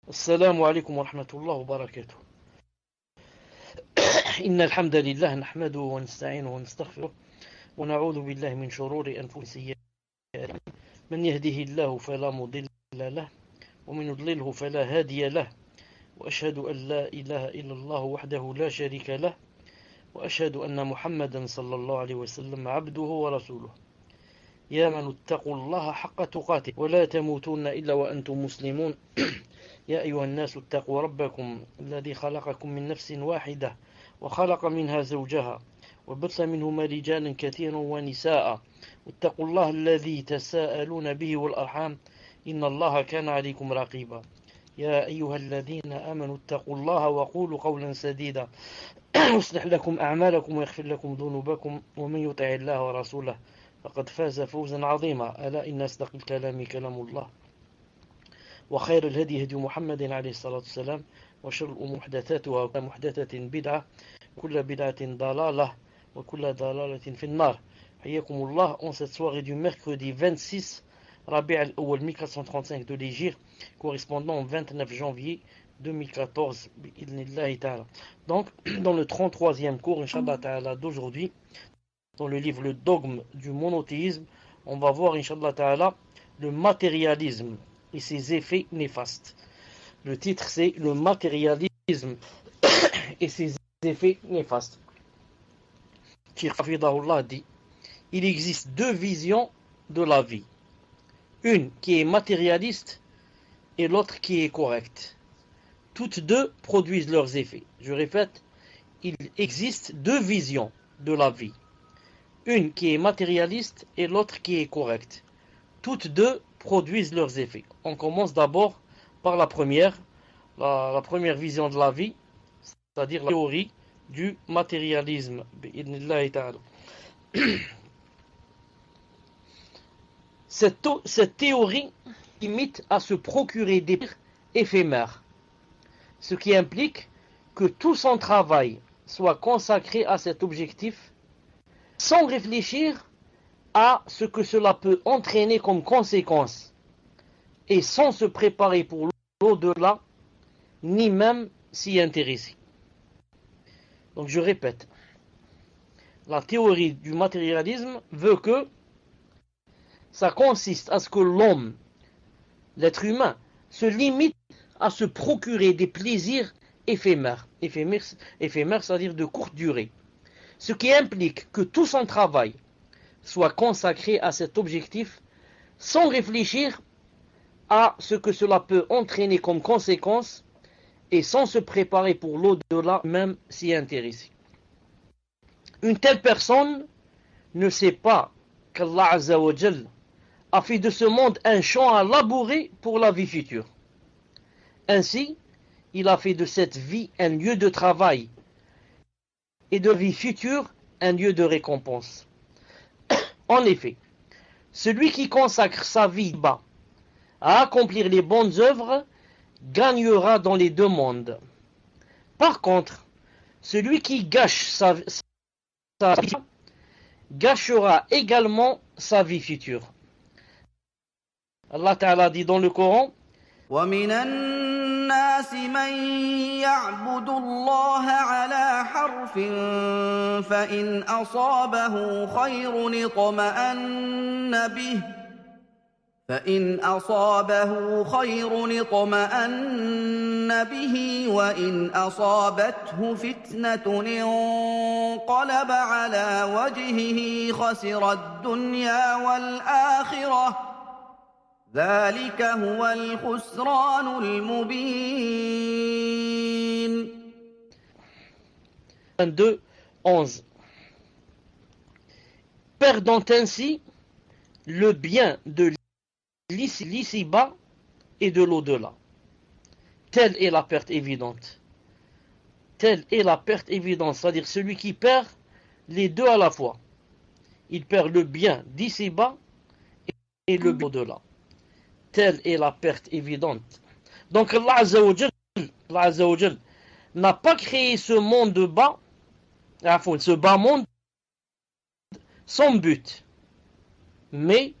السلام عليكم ورحمة الله وبركاته. إن الحمد لله نحمده ونستعينه ونستغفره ونعوذ بالله من شرور أنفسنا. من يهده الله فلا مضل له ومن يضلله فلا هادي له، وأشهد أن لا إله إلا الله وحده لا شريك له، وأشهد أن محمدا صلى الله عليه وسلم عبده ورسوله. يا من اتقوا الله حق تقاته ولا تموتون إلا وأنتم مسلمون. يا أيها الناس اتقوا ربكم الذي خلقكم من نفس واحدة وخلق منها زوجها وبث منهما رجالا كثيرا ونساء، واتقوا الله الذي تساءلون به والأرحام إن الله كان عليكم رقيبا. يا أيها الذين آمنوا اتقوا الله وقولوا قولا سديدا يصلح لكم أعمالكم ويغفر لكم ذنوبكم، ومن يطع الله ورسوله فقد فاز فوزا عظيما. ألا إن أصدق الكلام كلام الله، وخير الهدي هدي محمد عليه الصلاة والسلام، وشر الأمور محدثاتها وكل محدثة بدعة وكل بدعة ضلالة وكل ضلالة في النار. حياكم الله en cette soirée du mercredi 26 Rabi' al-Awwal 1435 de l'Hégire, correspondant au 29 janvier 2014 bi'idhnillahi ta'ala. Donc dans le 33e cours Inch'Allah ta'ala d'aujourd'hui, dans le livre Le dogme du monothéisme, on va voir Inch'Allah ta'ala le matérialisme et ses effets néfastes. Le titre c'est le matérialisme et ses effets néfastes. Cheikh Hafidahullah dit: il existe deux visions de la vie, une qui est matérialiste et l'autre qui est correcte. Toutes deux produisent leurs effets. Je répète, il existe deux visions de la vie, une qui est matérialiste et l'autre qui est correcte. Toutes deux produisent leurs effets. On commence d'abord par la première vision de la vie, c'est-à-dire la théorie du matérialisme. Cette théorie limite à se procurer des biens éphémères, ce qui implique que tout son travail soit consacré à cet objectif sans réfléchir à ce que cela peut entraîner comme conséquence et sans se préparer pour l'au-delà, ni même s'y intéresser. Donc je répète, la théorie du matérialisme veut que ça consiste à ce que l'homme, l'être humain, se limite à se procurer des plaisirs éphémères, c'est-à-dire de courte durée, ce qui implique que tout son travail soit consacré à cet objectif sans réfléchir à ce que cela peut entraîner comme conséquence et sans se préparer pour l'au-delà, même s'y intéresser. Une telle personne ne sait pas qu'Allah Azza wa Jal a fait de ce monde un champ à labourer pour la vie future. Ainsi, il a fait de cette vie un lieu de travail et de vie future un lieu de récompense. En effet, celui qui consacre sa vie bas à accomplir les bonnes œuvres gagnera dans les deux mondes. Par contre, celui qui gâche sa vie gâchera également sa vie future. Allah Ta'ala dit dans le Coran: وَمِنَ النَّاسِ مَن يَعْبُدُ اللَّهَ عَلَى حَرْفٍ فَإِنْ أَصَابَهُ خَيْرٌ اطْمَأَنَّ بِهِ وَإِنْ أَصَابَتْهُ فِتْنَةٌ انقَلَبَ عَلَى وَجْهِهِ خَسِرَ الدُّنْيَا وَالْآخِرَةَ ذلك هو الخسران المبين. 22, 11. Perdant ainsi le bien de l'ici-bas et de l'au-delà. Telle est la perte évidente. Telle est la perte évidente, c'est-à-dire celui qui perd les deux à la fois. Il perd le bien d'ici-bas et le bien au-delà. Telle est la perte évidente. Donc Allah Azza wa Jal n'a pas créé ce monde de bas, ce bas monde, sans but, mais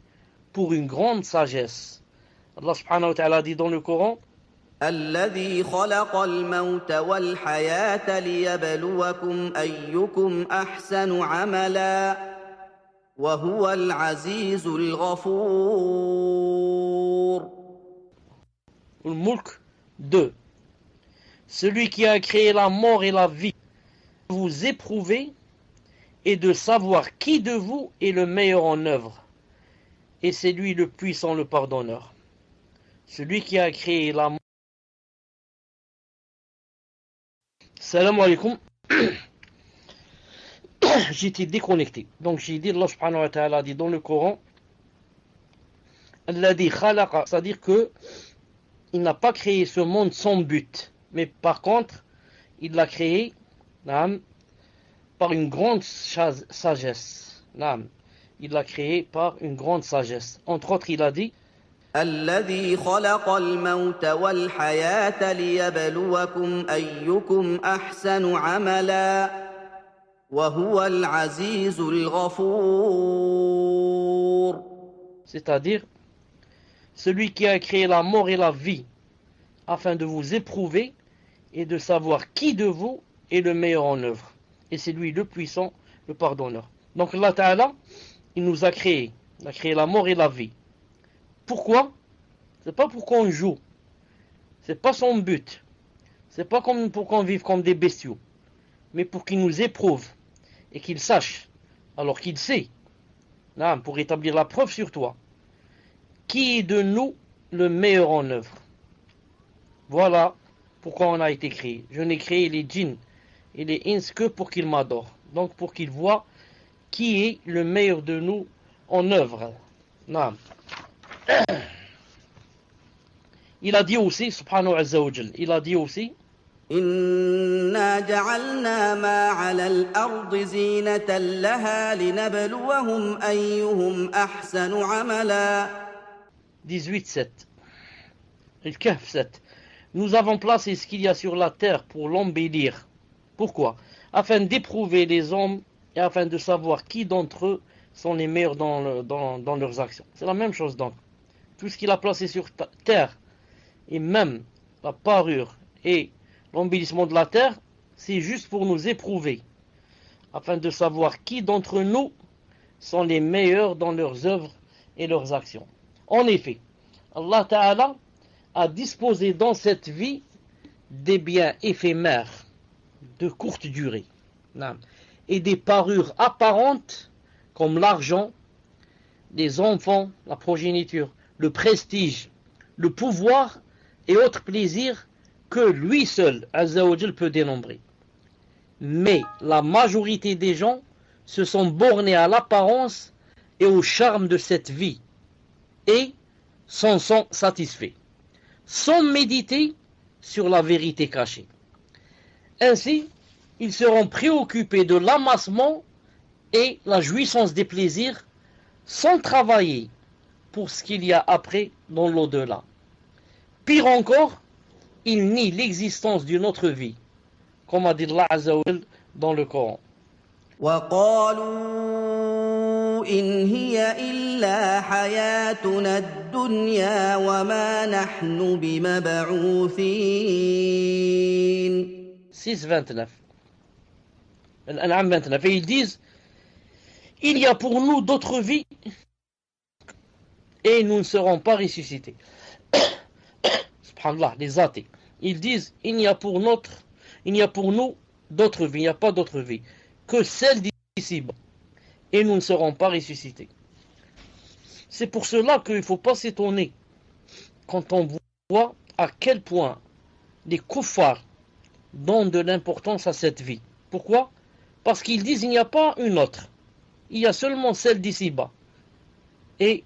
pour une grande sagesse. Allah subhanahu wa ta'ala dit dans le Coran: الذي خلق الموت والحياة ليبلوكم أيكم أحسن عملا وهو العزيز الغفور. Al-Mulk 2. Celui qui a créé la mort et la vie, vous éprouver et de savoir qui de vous est le meilleur en œuvre. Et c'est lui le puissant, le pardonneur. Celui qui a créé la mort. Salam alaikum. J'étais déconnecté. Donc j'ai dit, Allah subhanahu wa ta'ala dit dans le Coran, Alladhi khalaqa, c'est-à-dire que il n'a pas créé ce monde sans but. Mais par contre, il l'a créé par une grande sagesse. Il l'a créé par une grande sagesse. Entre autres, il a dit الذي خلق الموت والحياة ليبلوكم أيكم أحسن عملا وهو العزيز الغفور. C'est-à-dire, celui qui a créé la mort et la vie afin de vous éprouver et de savoir qui de vous est le meilleur en œuvre. Et c'est lui le puissant, le pardonneur. Donc Allah Ta'ala, il nous a créé. Il a créé la mort et la vie. Pourquoi? C'est pas pour qu'on joue. C'est pas son but. C'est pas comme pour qu'on vive comme des bestiaux. Mais pour qu'il nous éprouve et qu'il sache, alors qu'il sait, pour établir la preuve sur toi, qui est de nous le meilleur en œuvre. Voilà pourquoi on a été créé. Je n'ai créé les djinns et les ins que pour qu'ils m'adorent. Donc pour qu'ils voient qui est le meilleur de nous en œuvre. Il a dit aussi, subhanahu wa ta'ala, il a dit aussi, إنا جعلنا ما على الأرض زينة لها لنبلوهم أيهم أحسن عملا. 18-7. El Kahf 7. Nous avons placé ce qu'il y a sur la terre pour l'embellir. Pourquoi? Afin d'éprouver les hommes et afin de savoir qui d'entre eux sont les meilleurs dans leurs actions. C'est la même chose donc. Tout ce qu'il a placé sur terre, et même la parure et l'embellissement de la terre, c'est juste pour nous éprouver, afin de savoir qui d'entre nous sont les meilleurs dans leurs œuvres et leurs actions. En effet, Allah Ta'ala a disposé dans cette vie des biens éphémères, de courte durée, et des parures apparentes comme l'argent, les enfants, la progéniture, le prestige, le pouvoir et autres plaisirs que lui seul, Azza wa Jal, peut dénombrer. Mais la majorité des gens se sont bornés à l'apparence et au charme de cette vie et s'en sont satisfaits, sans méditer sur la vérité cachée. Ainsi, ils seront préoccupés de l'amassement et la jouissance des plaisirs sans travailler pour ce qu'il y a après dans l'au-delà. Pire encore, ils nient l'existence d'une autre vie, comme a dit Allah Azza wa Jal dans le Coran. وقالوا إن هي إلا حياتنا الدنيا وما نحن بمبعوثين. 6-29. Al-An'am 29. Et ils disent, il y a pour nous d'autres vies et nous ne serons pas ressuscités. Subhanallah, les athées. Ils disent, il n'y a pour nous d'autres vies, il n'y a pas d'autre vie que celle d'ici-bas et nous ne serons pas ressuscités. C'est pour cela qu'il ne faut pas s'étonner quand on voit à quel point les kuffars donnent de l'importance à cette vie. Pourquoi? Parce qu'ils disent il n'y a pas une autre. Il y a seulement celle d'ici-bas. Et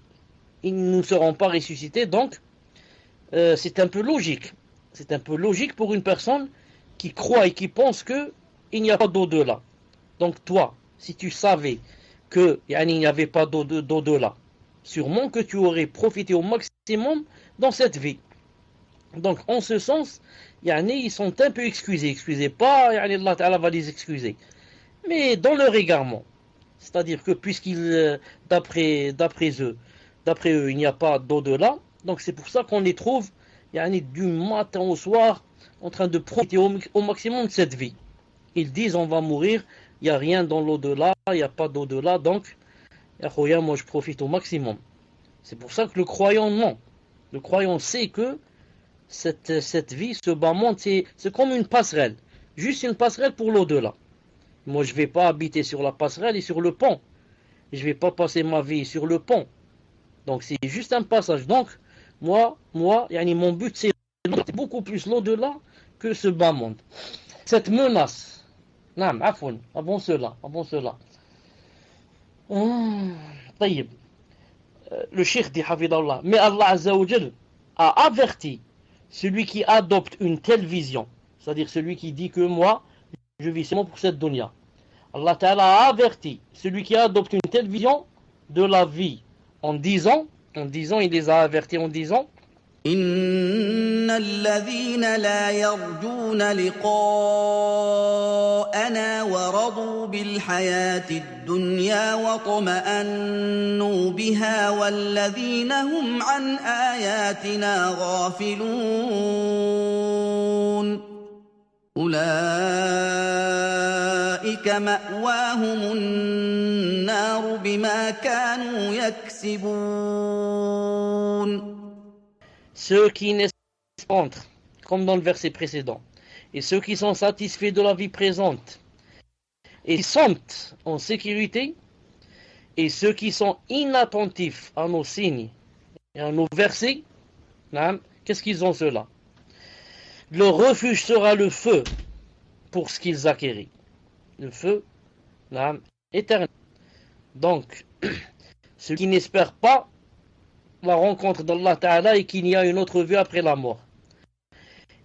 ils ne seront pas ressuscités. Donc, c'est un peu logique. C'est un peu logique pour une personne qui croit et qui pense qu'il n'y a pas d'au-delà. Donc toi, si tu savais qu'il n'y avait pas d'au-delà, sûrement que tu aurais profité au maximum dans cette vie. Donc en ce sens, ils sont un peu excusés. Excusez pas, Allah Ta'ala va les excuser. Mais dans leur égarement, c'est-à-dire que puisqu'ils, d'après eux, il n'y a pas d'au-delà, donc c'est pour ça qu'on les trouve du matin au soir, en train de profiter au maximum de cette vie. Ils disent on va mourir, il n'y a rien dans l'au-delà, il n'y a pas d'au-delà, donc, moi je profite au maximum. C'est pour ça que le croyant, non. Le croyant sait que cette vie, ce bas monde, c'est comme une passerelle. Juste une passerelle pour l'au-delà. Moi, je ne vais pas habiter sur la passerelle et sur le pont. Je ne vais pas passer ma vie sur le pont. Donc, c'est juste un passage. Donc, mon but, c'est beaucoup plus l'au-delà que ce bas monde. Cette menace, avant cela. Le cheikh dit Hafidallah, mais Allah Azza wa Jal a averti celui qui adopte une telle vision, c'est-à-dire celui qui dit que moi, je vis seulement pour cette dunya. Allah Ta'ala a averti celui qui adopte une telle vision de la vie en disant, il les a avertis en disant إن الذين لا يرجون لقاءنا ورضوا بالحياة الدنيا واطمأنوا بها والذين هم عن آياتنا غافلون أولئك مأواهم النار بما كانوا يكسبون. Ceux qui n'entrent, comme dans le verset précédent, et ceux qui sont satisfaits de la vie présente, et sont en sécurité, et ceux qui sont inattentifs à nos signes et à nos versets, qu'est-ce qu'ils ont ceux-là? Leur refuge sera le feu pour ce qu'ils acquérirent. Le feu éternel. Donc, ceux qui n'espèrent pas la rencontre d'Allah Ta'ala et qu'il y a une autre vie après la mort.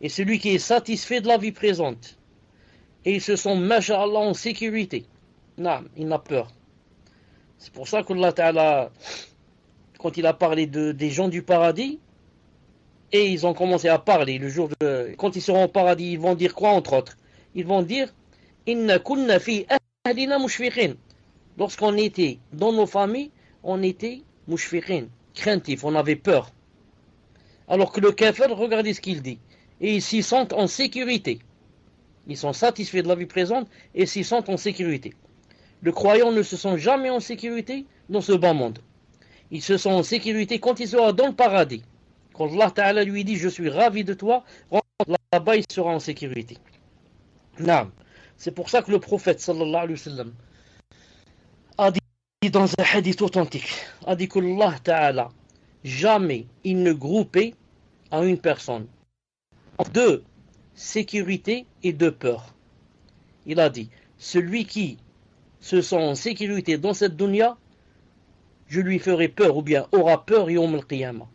Et celui qui est satisfait de la vie présente et ils se sont, masha'Allah, en sécurité, il n'a peur. C'est pour ça qu'Allah Ta'ala, quand il a parlé des gens du paradis, et ils ont commencé à parler quand ils seront au paradis, ils vont dire quoi entre autres? Ils vont dire Inna kunna fi ahlina mushfiqin. Lorsqu'on était dans nos familles, on était mushfiqin, craintifs, on avait peur. Alors que le kafir, regardez ce qu'il dit. Et ils s'y sentent en sécurité. Ils sont satisfaits de la vie présente et s'y sentent en sécurité. Le croyant ne se sent jamais en sécurité dans ce bas monde. Il se sent en sécurité quand il sera dans le paradis. Quand Allah Ta'ala lui dit « Je suis ravi de toi », là-bas il sera en sécurité. C'est pour ça que le prophète sallallahu alayhi wa sallam a dit dans un hadith authentique, a dit que Allah Ta'ala jamais il ne groupait à une personne de sécurité et de peur. Il a dit, celui qui se sent en sécurité dans cette dunya, je lui ferai peur ou bien aura peur yawm al-qiyamah.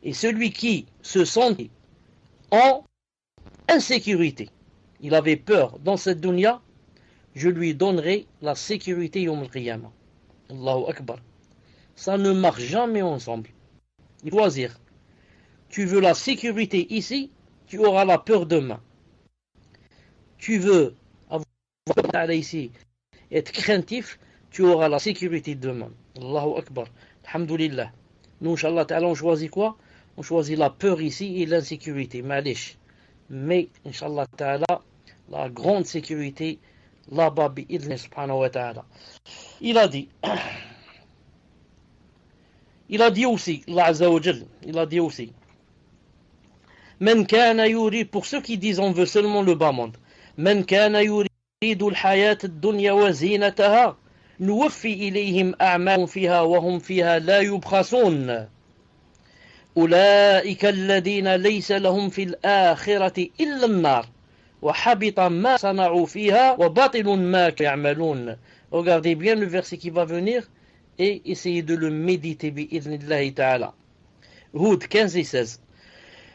Et celui qui se sent en insécurité, il avait peur dans cette dunya, je lui donnerai la sécurité yawm al-qiyamah. Allahu Akbar. Ça ne marche jamais ensemble. Il faut choisir. Tu veux la sécurité ici, tu auras la peur demain. Tu veux avoir ici, être craintif, tu auras la sécurité demain. Allahu Akbar. Alhamdulillah. Nous, Inch'Allah Ta'ala, on choisit quoi? On choisit la peur ici et l'insécurité. Malish. Mais, Inch'Allah Ta'ala, la grande sécurité, là-bas, bi'idhni subhanahu wa ta'ala. Il a dit aussi, Allah Azza wa Jal, il a dit aussi, Men kana yurid, pour ceux qui disent on veut seulement le bas monde, Men kana yuridu al-hayat ad-dunya wa zinataha, nuwaffi ilayhim a'malahum fiha wa hum fiha la yubkhasun. أولئك الذين ليس لهم في الآخرة إلا النار وحبط ما صنعوا فيها وباطل ما يعملون. Regardez bien le verset qui va venir et essayez de le méditer bi'idhnillahi ta'ala. Hud 15 et 16.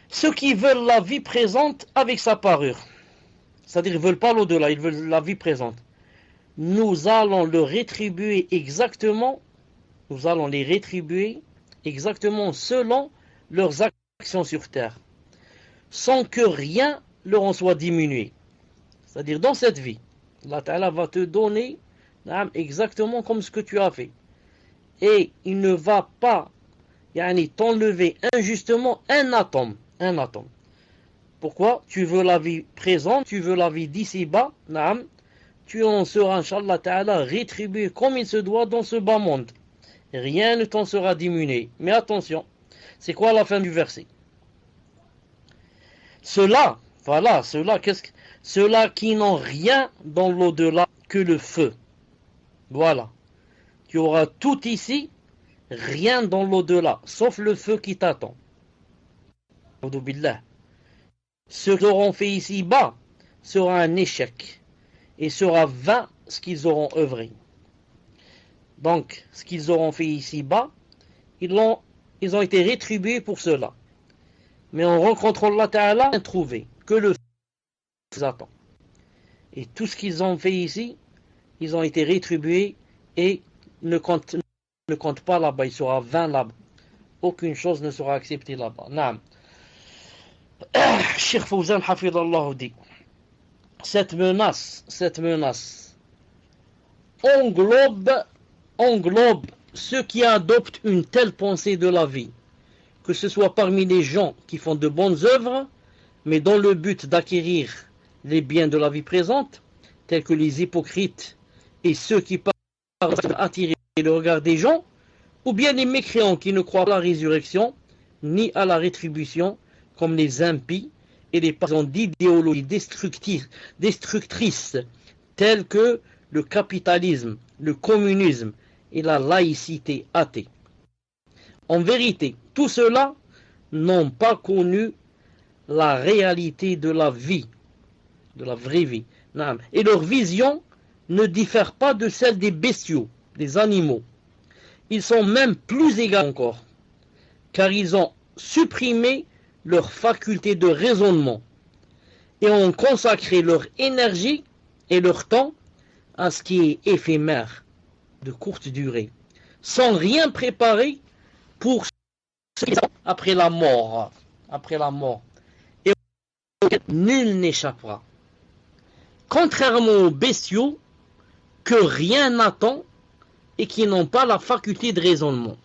Ceux qui veulent la vie présente avec sa parure, c'est-à-dire ils ne veulent pas l'au-delà, ils veulent la vie présente, nous allons les rétribuer exactement selon leurs actions sur terre, sans que rien leur en soit diminué. C'est-à-dire dans cette vie, Allah Ta'ala va te donner exactement comme ce que tu as fait. Et il ne va pas yani t'enlever injustement un atome. Un atome. Pourquoi? Tu veux la vie présente, tu veux la vie d'ici-bas, naam, tu en seras, Inch'Allah Ta'ala, rétribué comme il se doit dans ce bas monde. Rien ne t'en sera diminué. Mais attention, c'est quoi la fin du verset? Ceux-là, voilà, ceux-là qui n'ont rien dans l'au-delà que le feu. Voilà. Tu auras tout ici, rien dans l'au-delà, sauf le feu qui t'attend. Ce qu'ils auront fait ici-bas sera un échec et sera vain ce qu'ils auront œuvré. Donc, ce qu'ils auront fait ici-bas, ils ont été rétribués pour cela. Mais en rencontrant Allah Ta'ala, ils n'ont trouvé que le feu qui attend. Et tout ce qu'ils ont fait ici, ils ont été rétribués et ne comptent pas là-bas, il sera vain là-bas. Aucune chose ne sera acceptée là-bas. Naam. Cheikh Fawzan Hafidallah dit, cette menace englobe ceux qui adoptent une telle pensée de la vie, que ce soit parmi les gens qui font de bonnes œuvres, mais dans le but d'acquérir les biens de la vie présente, tels que les hypocrites et ceux qui parlent d'attirer le regard des gens, ou bien les mécréants qui ne croient pas à la résurrection, ni à la rétribution, comme les impies et les partisans d'idéologies destructrices, telles que le capitalisme, le communisme et la laïcité athée. En vérité, tous ceux-là n'ont pas connu la réalité de la vie, de la vraie vie. Et leur vision ne diffère pas de celle des bestiaux, des animaux. Ils sont même plus égaux encore, car ils ont supprimé leur faculté de raisonnement et ont consacré leur énergie et leur temps à ce qui est éphémère, de courte durée, sans rien préparer pour ce qui est après la mort. Et nul n'échappera. Contrairement aux bestiaux que rien n'attend et qui n'ont pas la faculté de raisonnement.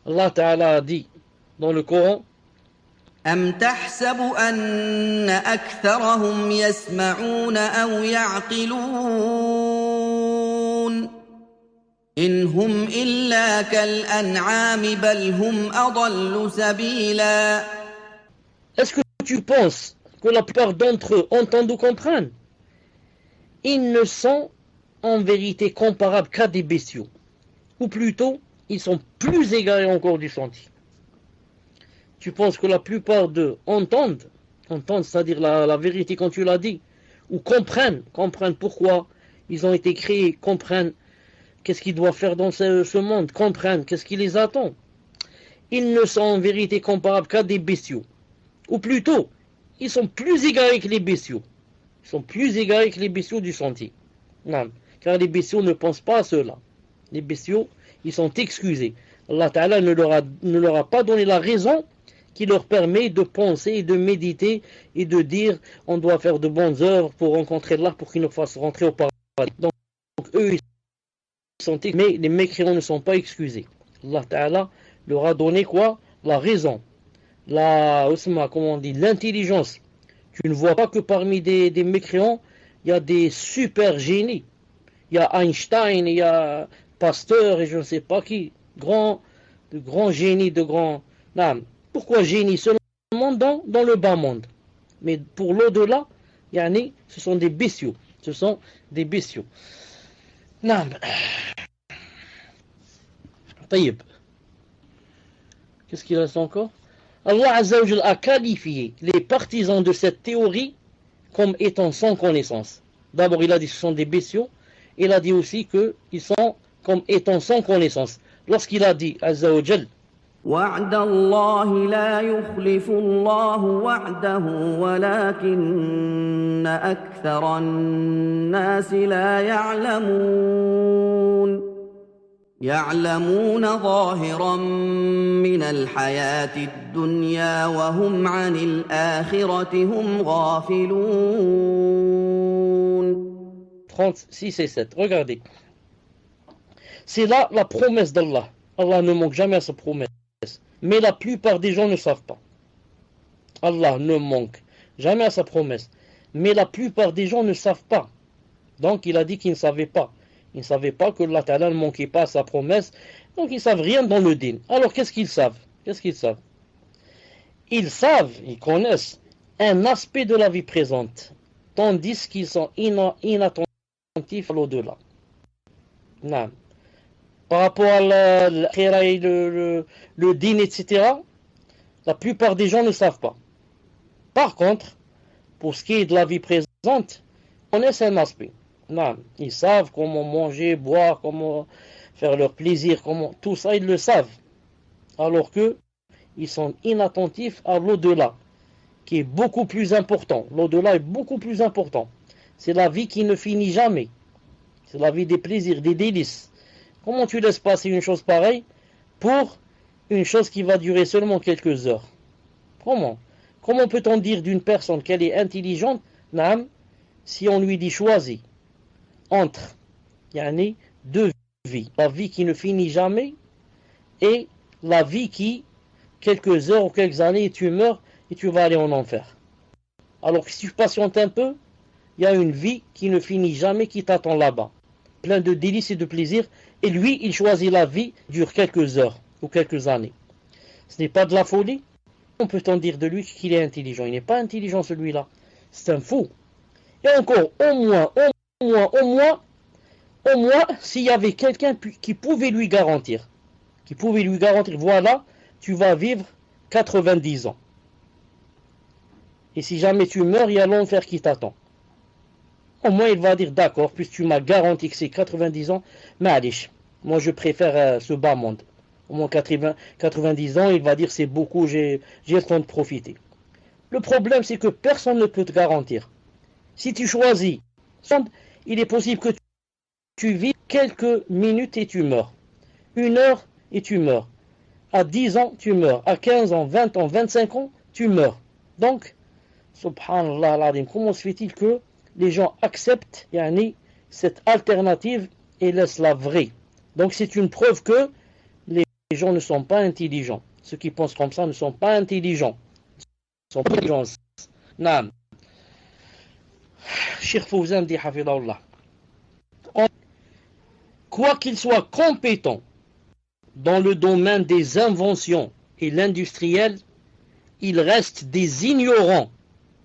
Allah Ta'ala a dit dans le Coran, أم تحسب أن أكثرهم يسمعون أو يعقلون إن هم إلا كالأنعام بل هم أضل سبيلا. Est-ce que tu penses que la plupart d'entre eux entendent ou comprennent? Ils ne sont en vérité comparables qu'à des bestiaux, ou plutôt ils sont plus égarés encore du sentier. Tu penses que la plupart d'eux entendent, c'est-à-dire la vérité quand tu l'as dit, ou comprennent pourquoi ils ont été créés, comprennent qu'est-ce qu'ils doivent faire dans ce monde, comprennent qu'est-ce qui les attend. Ils ne sont en vérité comparables qu'à des bestiaux, ou plutôt, ils sont plus égarés que les bestiaux. Ils sont plus égarés que les bestiaux du sentier. Non, car les bestiaux ne pensent pas à cela. Les bestiaux, ils sont excusés. Allah Ta'ala ne leur a pas donné la raison qui leur permet de penser et de méditer et de dire on doit faire de bonnes œuvres pour rencontrer Allah, pour qu'il nous fasse rentrer au paradis. Donc eux, ils sont excusés, mais les mécréants ne sont pas excusés. Allah Ta'ala leur a donné quoi? La raison, l'intelligence. Tu ne vois pas que parmi des mécréants, il y a des super génies. Il y a Einstein, il y a Pasteur et je ne sais pas qui, de grands génies, de grands... Non. Pourquoi génie? Seulement dans le bas monde. Mais pour l'au-delà, ce sont des bestiaux. Non. Taïb. Qu'est-ce qu'il reste encore? Allah Azza wa Jal a qualifié les partisans de cette théorie comme étant sans connaissance. D'abord, il a dit que ce sont des bestiaux. Il a dit aussi qu'ils sont comme étant sans connaissance. Lorsqu'il a dit Azza wa Jal, وعد الله لا يخلف الله وعده ولكن أكثر الناس لا يعلمون ظاهرا من الحياة الدنيا وهم عن الآخرة هم غافلون. 36 et 7. Regardez. C'est là la promesse d'Allah. Allah ne manque jamais à sa promesse. Mais la plupart des gens ne savent pas. Allah ne manque jamais à sa promesse. Mais la plupart des gens ne savent pas. Donc il a dit qu'ils ne savaient pas. Ils ne savaient pas que Allah Ta'ala ne manquait pas à sa promesse. Donc ils ne savent rien dans le din. Alors qu'est-ce qu'ils savent? Qu'est-ce qu'ils savent? Ils savent, ils connaissent un aspect de la vie présente, tandis qu'ils sont inattentifs à l'au-delà. Non. Par rapport à le din, etc., la plupart des gens ne savent pas. Par contre, pour ce qui est de la vie présente, ils connaissent un aspect. Non. Ils savent comment manger, boire, comment faire leur plaisir, comment tout ça, ils le savent. Alors que ils sont inattentifs à l'au-delà, qui est beaucoup plus important. L'au-delà est beaucoup plus important. C'est la vie qui ne finit jamais. C'est la vie des plaisirs, des délices. Comment tu laisses passer une chose pareille pour une chose qui va durer seulement quelques heures? Comment peut-on dire d'une personne qu'elle est intelligente, si on lui dit choisis entre deux vies, la vie qui ne finit jamais et la vie qui, quelques heures ou quelques années, et tu meurs et tu vas aller en enfer. Alors que si tu patientes un peu, il y a une vie qui ne finit jamais qui t'attend là-bas, plein de délices et de plaisirs, et lui, il choisit la vie dure quelques heures ou quelques années. Ce n'est pas de la folie. On peut-on dire de lui qu'il est intelligent? Il n'est pas intelligent celui-là. C'est un fou. Et encore, au moins, s'il y avait quelqu'un qui pouvait lui garantir, voilà, tu vas vivre 90 ans. Et si jamais tu meurs, il y a l'enfer qui t'attend. Au moins, il va dire, d'accord, puisque tu m'as garanti que c'est 90 ans, mais allez, moi je préfère ce bas monde. Au moins 90 ans, il va dire, c'est beaucoup, j'ai le temps de profiter. Le problème, c'est que personne ne peut te garantir. Si tu choisis, il est possible que tu vives quelques minutes et tu meurs. 1 heure et tu meurs. À 10 ans, tu meurs. À 15 ans, 20 ans, 25 ans, tu meurs. Donc, subhanallah al-azim, comment se fait-il que les gens acceptent cette alternative et laissent la vraie? Donc c'est une preuve que les gens ne sont pas intelligents. Ceux qui pensent comme ça ne sont pas intelligents. Ils sont pas intelligents. Naam. Cheikh Fawzan dit hafidahullah. Quoi qu'ils soient compétents dans le domaine des inventions et l'industriel, ils restent des ignorants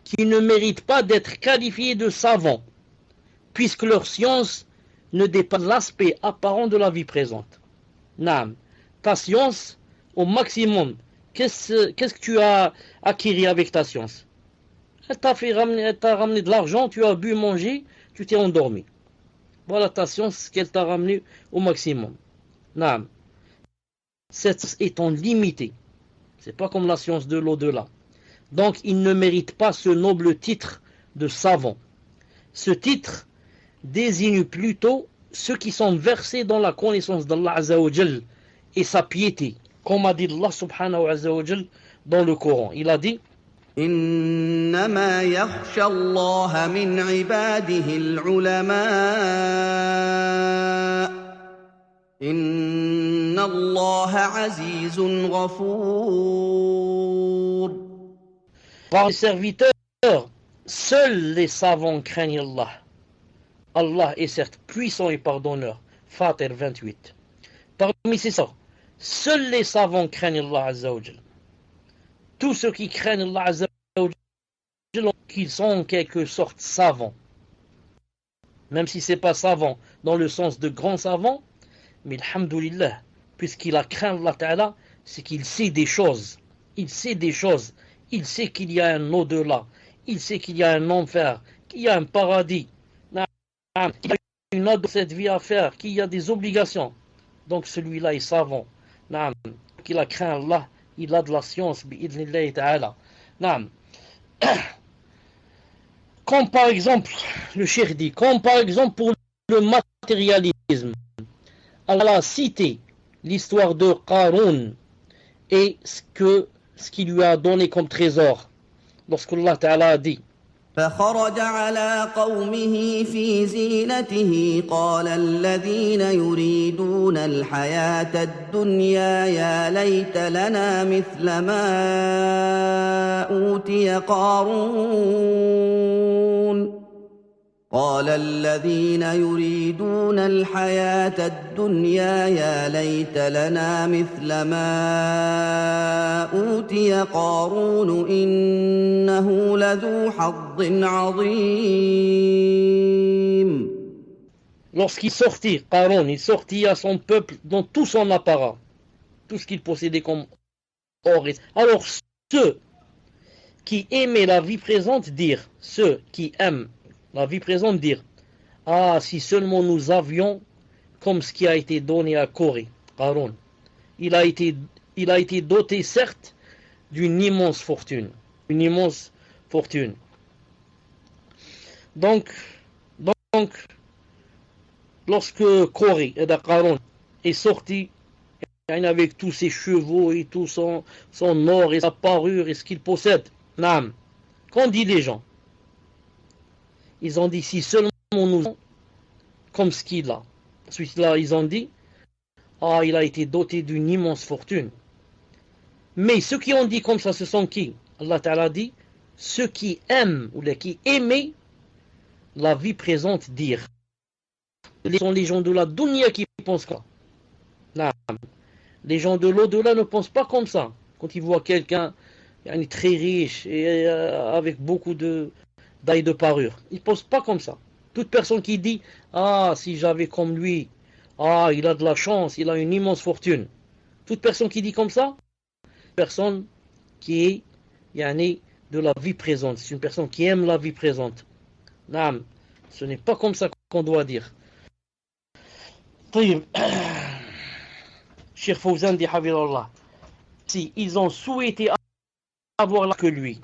qui ne méritent pas d'être qualifiés de savants, puisque leur science ne dépasse l'aspect apparent de la vie présente. Naam, ta science, au maximum, qu'est-ce que tu as acquis avec ta science? Elle t'a ramené de l'argent, tu as bu, mangé, tu t'es endormi. Voilà ta science qu'elle t'a ramené au maximum. Naam. Cette science étant limitée, c'est pas comme la science de l'au-delà. Donc, il ne mérite pas ce noble titre de savant. Ce titre désigne plutôt ceux qui sont versés dans la connaissance d'Allah Azza wa Jal et sa piété. Comme a dit Allah subhanahu wa jal dans le Coran. Il a dit إنما يخشى الله من عباده العلماء إن الله عزيز غفور. Par les serviteurs, seuls les savants craignent Allah. Allah est certes puissant et pardonneur. Fatir 28. Parmi ces savants, seuls les savants craignent Allah Azza wa Jal. Tous ceux qui craignent Allah Azza wa Jal, qu'ils sont en quelque sorte savants. Même si ce n'est pas savant dans le sens de grand savant, mais alhamdoulilah, puisqu'il a craint Allah Ta'ala, c'est qu'il sait des choses. Il sait des choses. Il sait qu'il y a un au-delà. Il sait qu'il y a un enfer, qu'il y a un paradis, qu'il y a une autre de cette vie à faire, qu'il y a des obligations. Donc celui-là est savant. Qu'il a craint Allah, il a de la science, bi'idhnillahi ta'ala. Comme par exemple, le cheikh dit, comme par exemple pour le matérialisme. Allah a cité l'histoire de Qarun et ce qu'il lui a donné comme trésor. Lorsque Allah Ta'ala a dit فخرج على قومه في زينته قال الذين يريدون الحياة الدنيا يا ليت لنا مثل ما أوتي قارون قال الذين يريدون الحياة الدنيا يا ليت لنا مثل ما أوتي قارون إنه لذو حظ عظيم. Lorsqu'il sortit, Aaron, il sortit à son peuple dans tout son apparat, tout ce qu'il possédait comme or. Alors ceux qui aimaient la vie présente dirent, ceux qui aiment la vie présente dire, ah, si seulement nous avions comme ce qui a été donné à Corée, Aaron. Il a été doté, certes, d'une immense fortune. Une immense fortune. Donc lorsque Corée, Aaron, est sorti, avec tous ses chevaux et tout son or et sa parure et ce qu'il possède, Naam, qu'ont dit les gens? Ils ont dit, si seulement nous avons comme ce qu'il a. Ensuite, là, ils ont dit, ah, il a été doté d'une immense fortune. Mais ceux qui ont dit comme ça, ce sont qui? Allah Ta'ala dit, ceux qui aiment, ou qui aimaient la vie présente dire. Ce sont les gens de la dunya qui pensent quoi? Les gens de l'au-delà ne pensent pas comme ça. Quand ils voient quelqu'un très riche et avec beaucoup d'ail de parure, ils ne pensent pas comme ça. Toute personne qui dit, ah, si j'avais comme lui, ah, il a de la chance, il a une immense fortune. Toute personne qui dit comme ça, personne qui est de la vie présente. C'est une personne qui aime la vie présente. Naam, ce n'est pas comme ça qu'on doit dire. Cheikh Fawzan dit Hafidhullah, si ils ont souhaité avoir la que lui,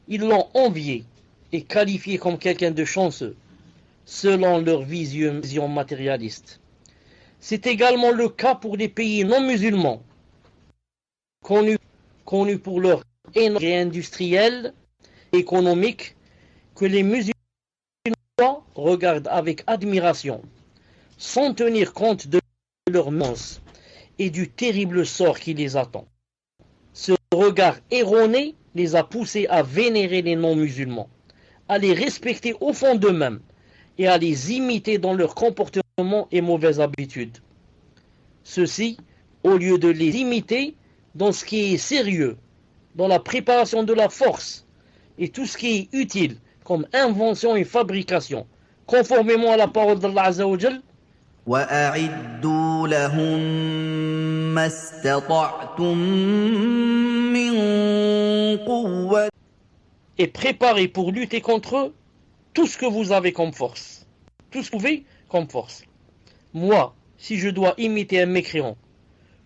ils l'ont envié et qualifié comme quelqu'un de chanceux, selon leur vision matérialiste. C'est également le cas pour les pays non musulmans, connus pour leur énergie industrielle et économique, que les musulmans regardent avec admiration, sans tenir compte de leur mens et du terrible sort qui les attend. Ce regard erroné les a poussés à vénérer les non-musulmans, à les respecter au fond d'eux-mêmes et à les imiter dans leur comportement et mauvaises habitudes. Ceci, au lieu de les imiter dans ce qui est sérieux, dans la préparation de la force et tout ce qui est utile comme invention et fabrication, conformément à la parole d'Allah Azza wa Jal, وأعدوا لهم ما استطعتم من قوة et préparez pour lutter contre eux tout ce que vous avez comme force. Tout ce que vous avez comme force. Moi, si je dois imiter un mécréant,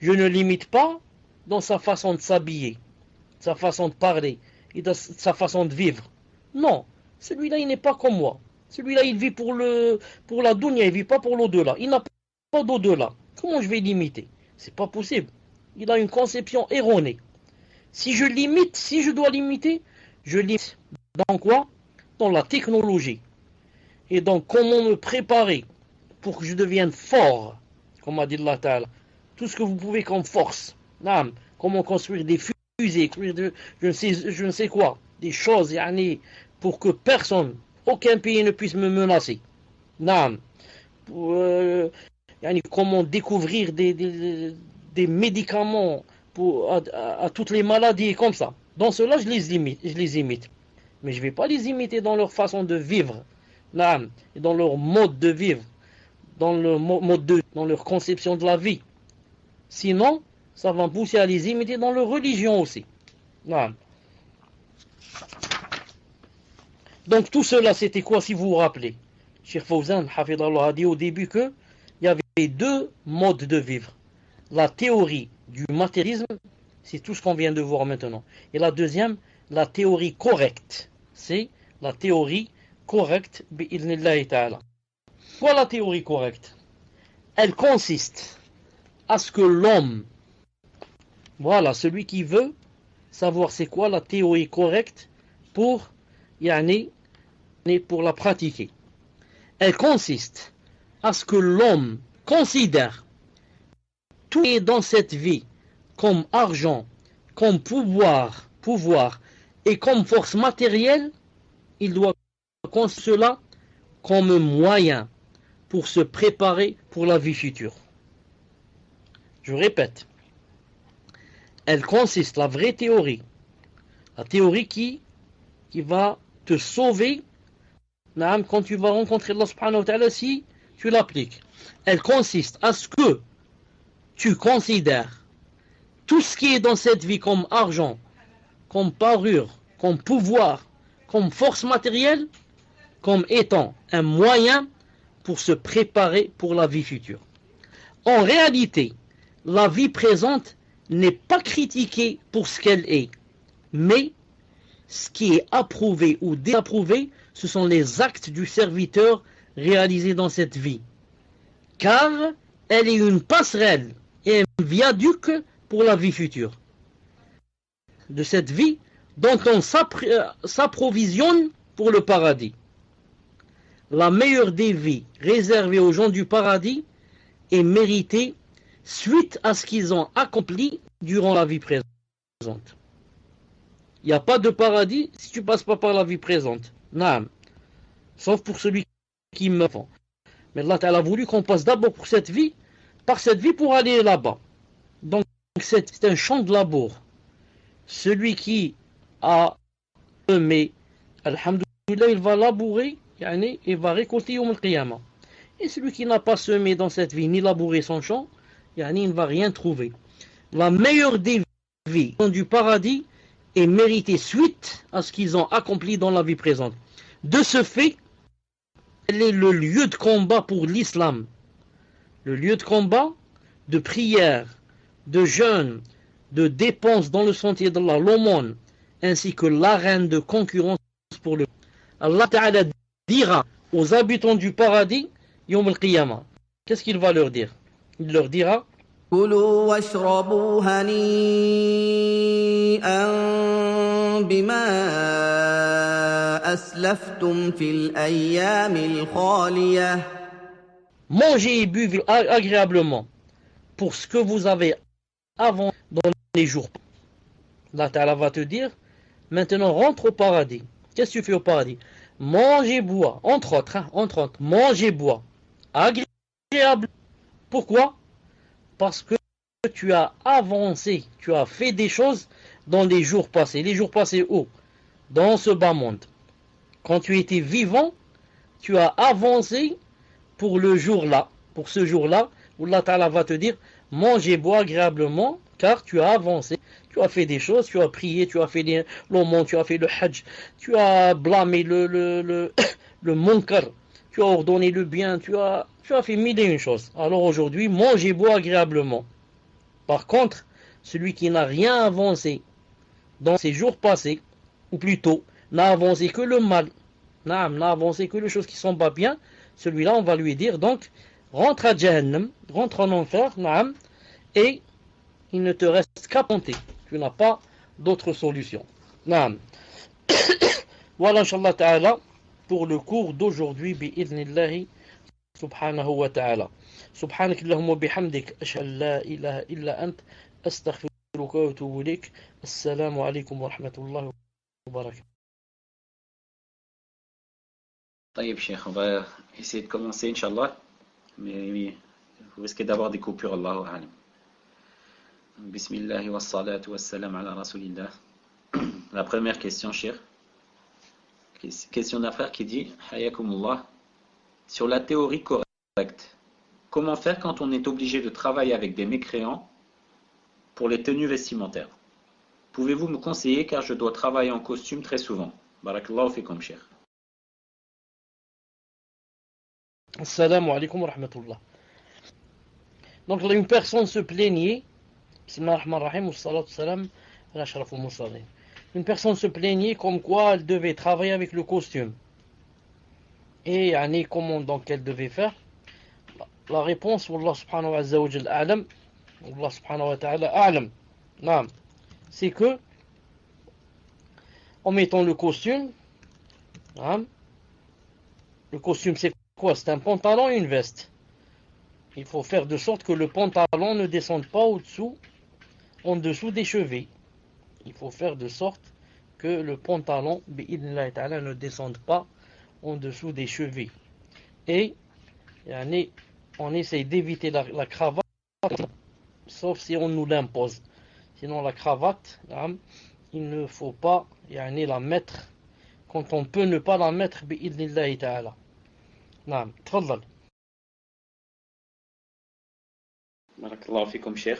je ne l'imite pas dans sa façon de s'habiller, sa façon de parler et dans sa façon de vivre. Non, celui-là, il n'est pas comme moi. Celui-là, il vit pour la dunya, il ne vit pas pour l'au-delà. Il n'a pas d'au-delà. Comment je vais l'imiter? C'est pas possible. Il a une conception erronée. Si je dois l'imiter, je l'imite dans quoi? Dans la technologie. Et donc, comment me préparer pour que je devienne fort, comme a dit Allah Ta'ala. Tout ce que vous pouvez comme force. Comment construire des fusées, construire je ne sais quoi. Des choses, pour que personne, aucun pays ne puisse me menacer. Comment découvrir des médicaments à toutes les maladies comme ça. Dans cela, je les imite. Mais je ne vais pas les imiter dans leur façon de vivre, et dans leur mode de vivre, dans leur conception de la vie. Sinon, ça va me pousser à les imiter dans leur religion aussi. Donc tout cela, c'était quoi, si vous vous rappelez? Cheikh Fawzan, Hafidhullah, a dit au début qu'il y avait deux modes de vivre. La théorie du matérialisme, c'est tout ce qu'on vient de voir maintenant. Et la deuxième, la théorie correcte. C'est la théorie correcte, bi'idhnillahi ta'ala. Quoi la théorie correcte? Elle consiste à ce que l'homme, voilà, celui qui veut savoir c'est quoi la théorie correcte pour pour la pratiquer. Elle consiste à ce que l'homme considère tout est dans cette vie comme argent, comme pouvoir et comme force matérielle, il doit considérer cela comme moyen pour se préparer pour la vie future. Je répète, elle consiste, la vraie théorie, la théorie qui va te sauver quand tu vas rencontrer Allah subhanahu wa ta'ala si tu l'appliques. Elle consiste à ce que tu considères tout ce qui est dans cette vie comme argent, comme parure, comme pouvoir, comme force matérielle, comme étant un moyen pour se préparer pour la vie future. En réalité, la vie présente n'est pas critiquée pour ce qu'elle est, mais ce qui est approuvé ou désapprouvé, ce sont les actes du serviteur réalisés dans cette vie. Car elle est une passerelle et un viaduc pour la vie future. De cette vie dont on s'approvisionne pour le paradis. La meilleure des vies réservée aux gens du paradis est méritée suite à ce qu'ils ont accompli durant la vie présente. Il n'y a pas de paradis si tu ne passes pas par la vie présente. Naam. Sauf pour celui qui meurt. Mais Allah a voulu qu'on passe d'abord par cette vie pour aller là-bas. Donc c'est un champ de labour. Celui qui a semé, alhamdoulilah, il va labourer, il va récolter Yawm al-Qiyamah. Et celui qui n'a pas semé dans cette vie, ni labouré son champ, il ne va rien trouver. La meilleure des vies du paradis est méritée suite à ce qu'ils ont accompli dans la vie présente. De ce fait, elle est le lieu de combat pour l'islam. Le lieu de combat, de prière, de jeûne, de dépenses dans le sentier d'Allah, l'aumône, ainsi que l'arène de concurrence pour le... Allah Ta'ala dira aux habitants du paradis, Yawm al-Qiyamah. Qu'est-ce qu'il va leur dire? Il leur dira كلوا واشربوا هنيئا بما أسلفتم في الأيام الخالية. Mangez et buvez agréablement pour ce que vous avez avant dans les jours. Allah Ta'ala va te dire, maintenant rentre au paradis. Qu'est-ce que tu fais au paradis? Mange et bois, entre autres, mange et bois. Agréable. Pourquoi? Parce que tu as avancé, tu as fait des choses dans les jours passés. Les jours passés où? Dans ce bas monde. Quand tu étais vivant, tu as avancé pour le jour-là, pour ce jour-là, où Allah Ta'ala va te dire, mange et bois agréablement, car tu as avancé, tu as fait des choses, tu as prié, tu as fait l'aumône, tu as fait le hajj, tu as blâmé le munkar, tu as ordonné le bien, tu as fait mille et une choses. Alors aujourd'hui, mange et bois agréablement. Par contre, celui qui n'a rien avancé dans ses jours passés, ou plutôt, n'a avancé que le mal, n'a avancé que les choses qui ne sont pas bien, celui-là, on va lui dire, donc, rentre à Jahannam, rentre en enfer, et il ne te reste qu'à tenter. Tu n'as pas d'autre solution. Voilà, Inch'Allah Ta'ala, pour le cours d'aujourd'hui, bi'idhnillahi subhanahu wa ta'ala. Subhanak Allahumma bihamdik, ashhadu an la ilaha illa ant, astaghfiruka wa atubu ilayk. Assalamu alaykum wa rahmatullahi wa barakatuh. طيب Cheikh, on va essayer de commencer, Inch'Allah, mais vous risquez d'avoir des coupures, Allahu a'lam. Bismillah wa salatu wa salam ala rasulillah. La première question, Cheikh. Question d'un frère qui dit, Hayakumullah, sur la théorie correcte, comment faire quand on est obligé de travailler avec des mécréants pour les tenues vestimentaires? Pouvez-vous me conseiller car je dois travailler en costume très souvent? Barakallahu fikum, Cheikh. Assalamu alaikum wa rahmatullah. Donc là, une personne se plaignait, une personne se plaignait comme quoi elle devait travailler avec le costume. Et comment donc elle devait faire? La réponse, Allah subhanahu wa ta'ala a'lam, Allah subhanahu wa ta'ala a'lam, c'est que en mettant le costume, Le costume, c'est quoi? C'est un pantalon et une veste. Il faut faire de sorte que le pantalon ne descende pas en dessous des chevilles. Il faut faire de sorte que le pantalon, bi'idhnillahi ta'ala, ne descende pas en dessous des chevilles. Et on essaye d'éviter la cravate, sauf si on nous l'impose. Sinon, la cravate, il ne faut pas la mettre quand on peut ne pas la mettre bi'idhnillahi ta'ala. تفضل. Barakallahu fikum, cher.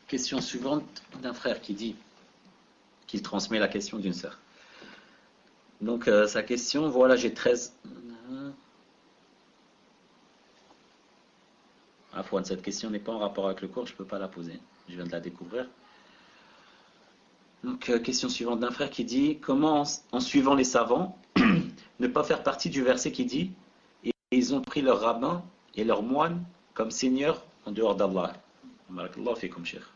Question suivante d'un frère qui dit qu'il transmet la question d'une sœur. Donc sa question, voilà, j'ai 13. Afouane, cette question n'est pas en rapport avec le cours, je ne peux pas la poser. Je viens de la découvrir. Donc question suivante d'un frère qui dit comment en suivant les savants ne pas faire partie du verset qui dit et ils ont pris leurs rabbins et leurs moines comme seigneurs en dehors d'Allah. Barakallahu fikum, cher.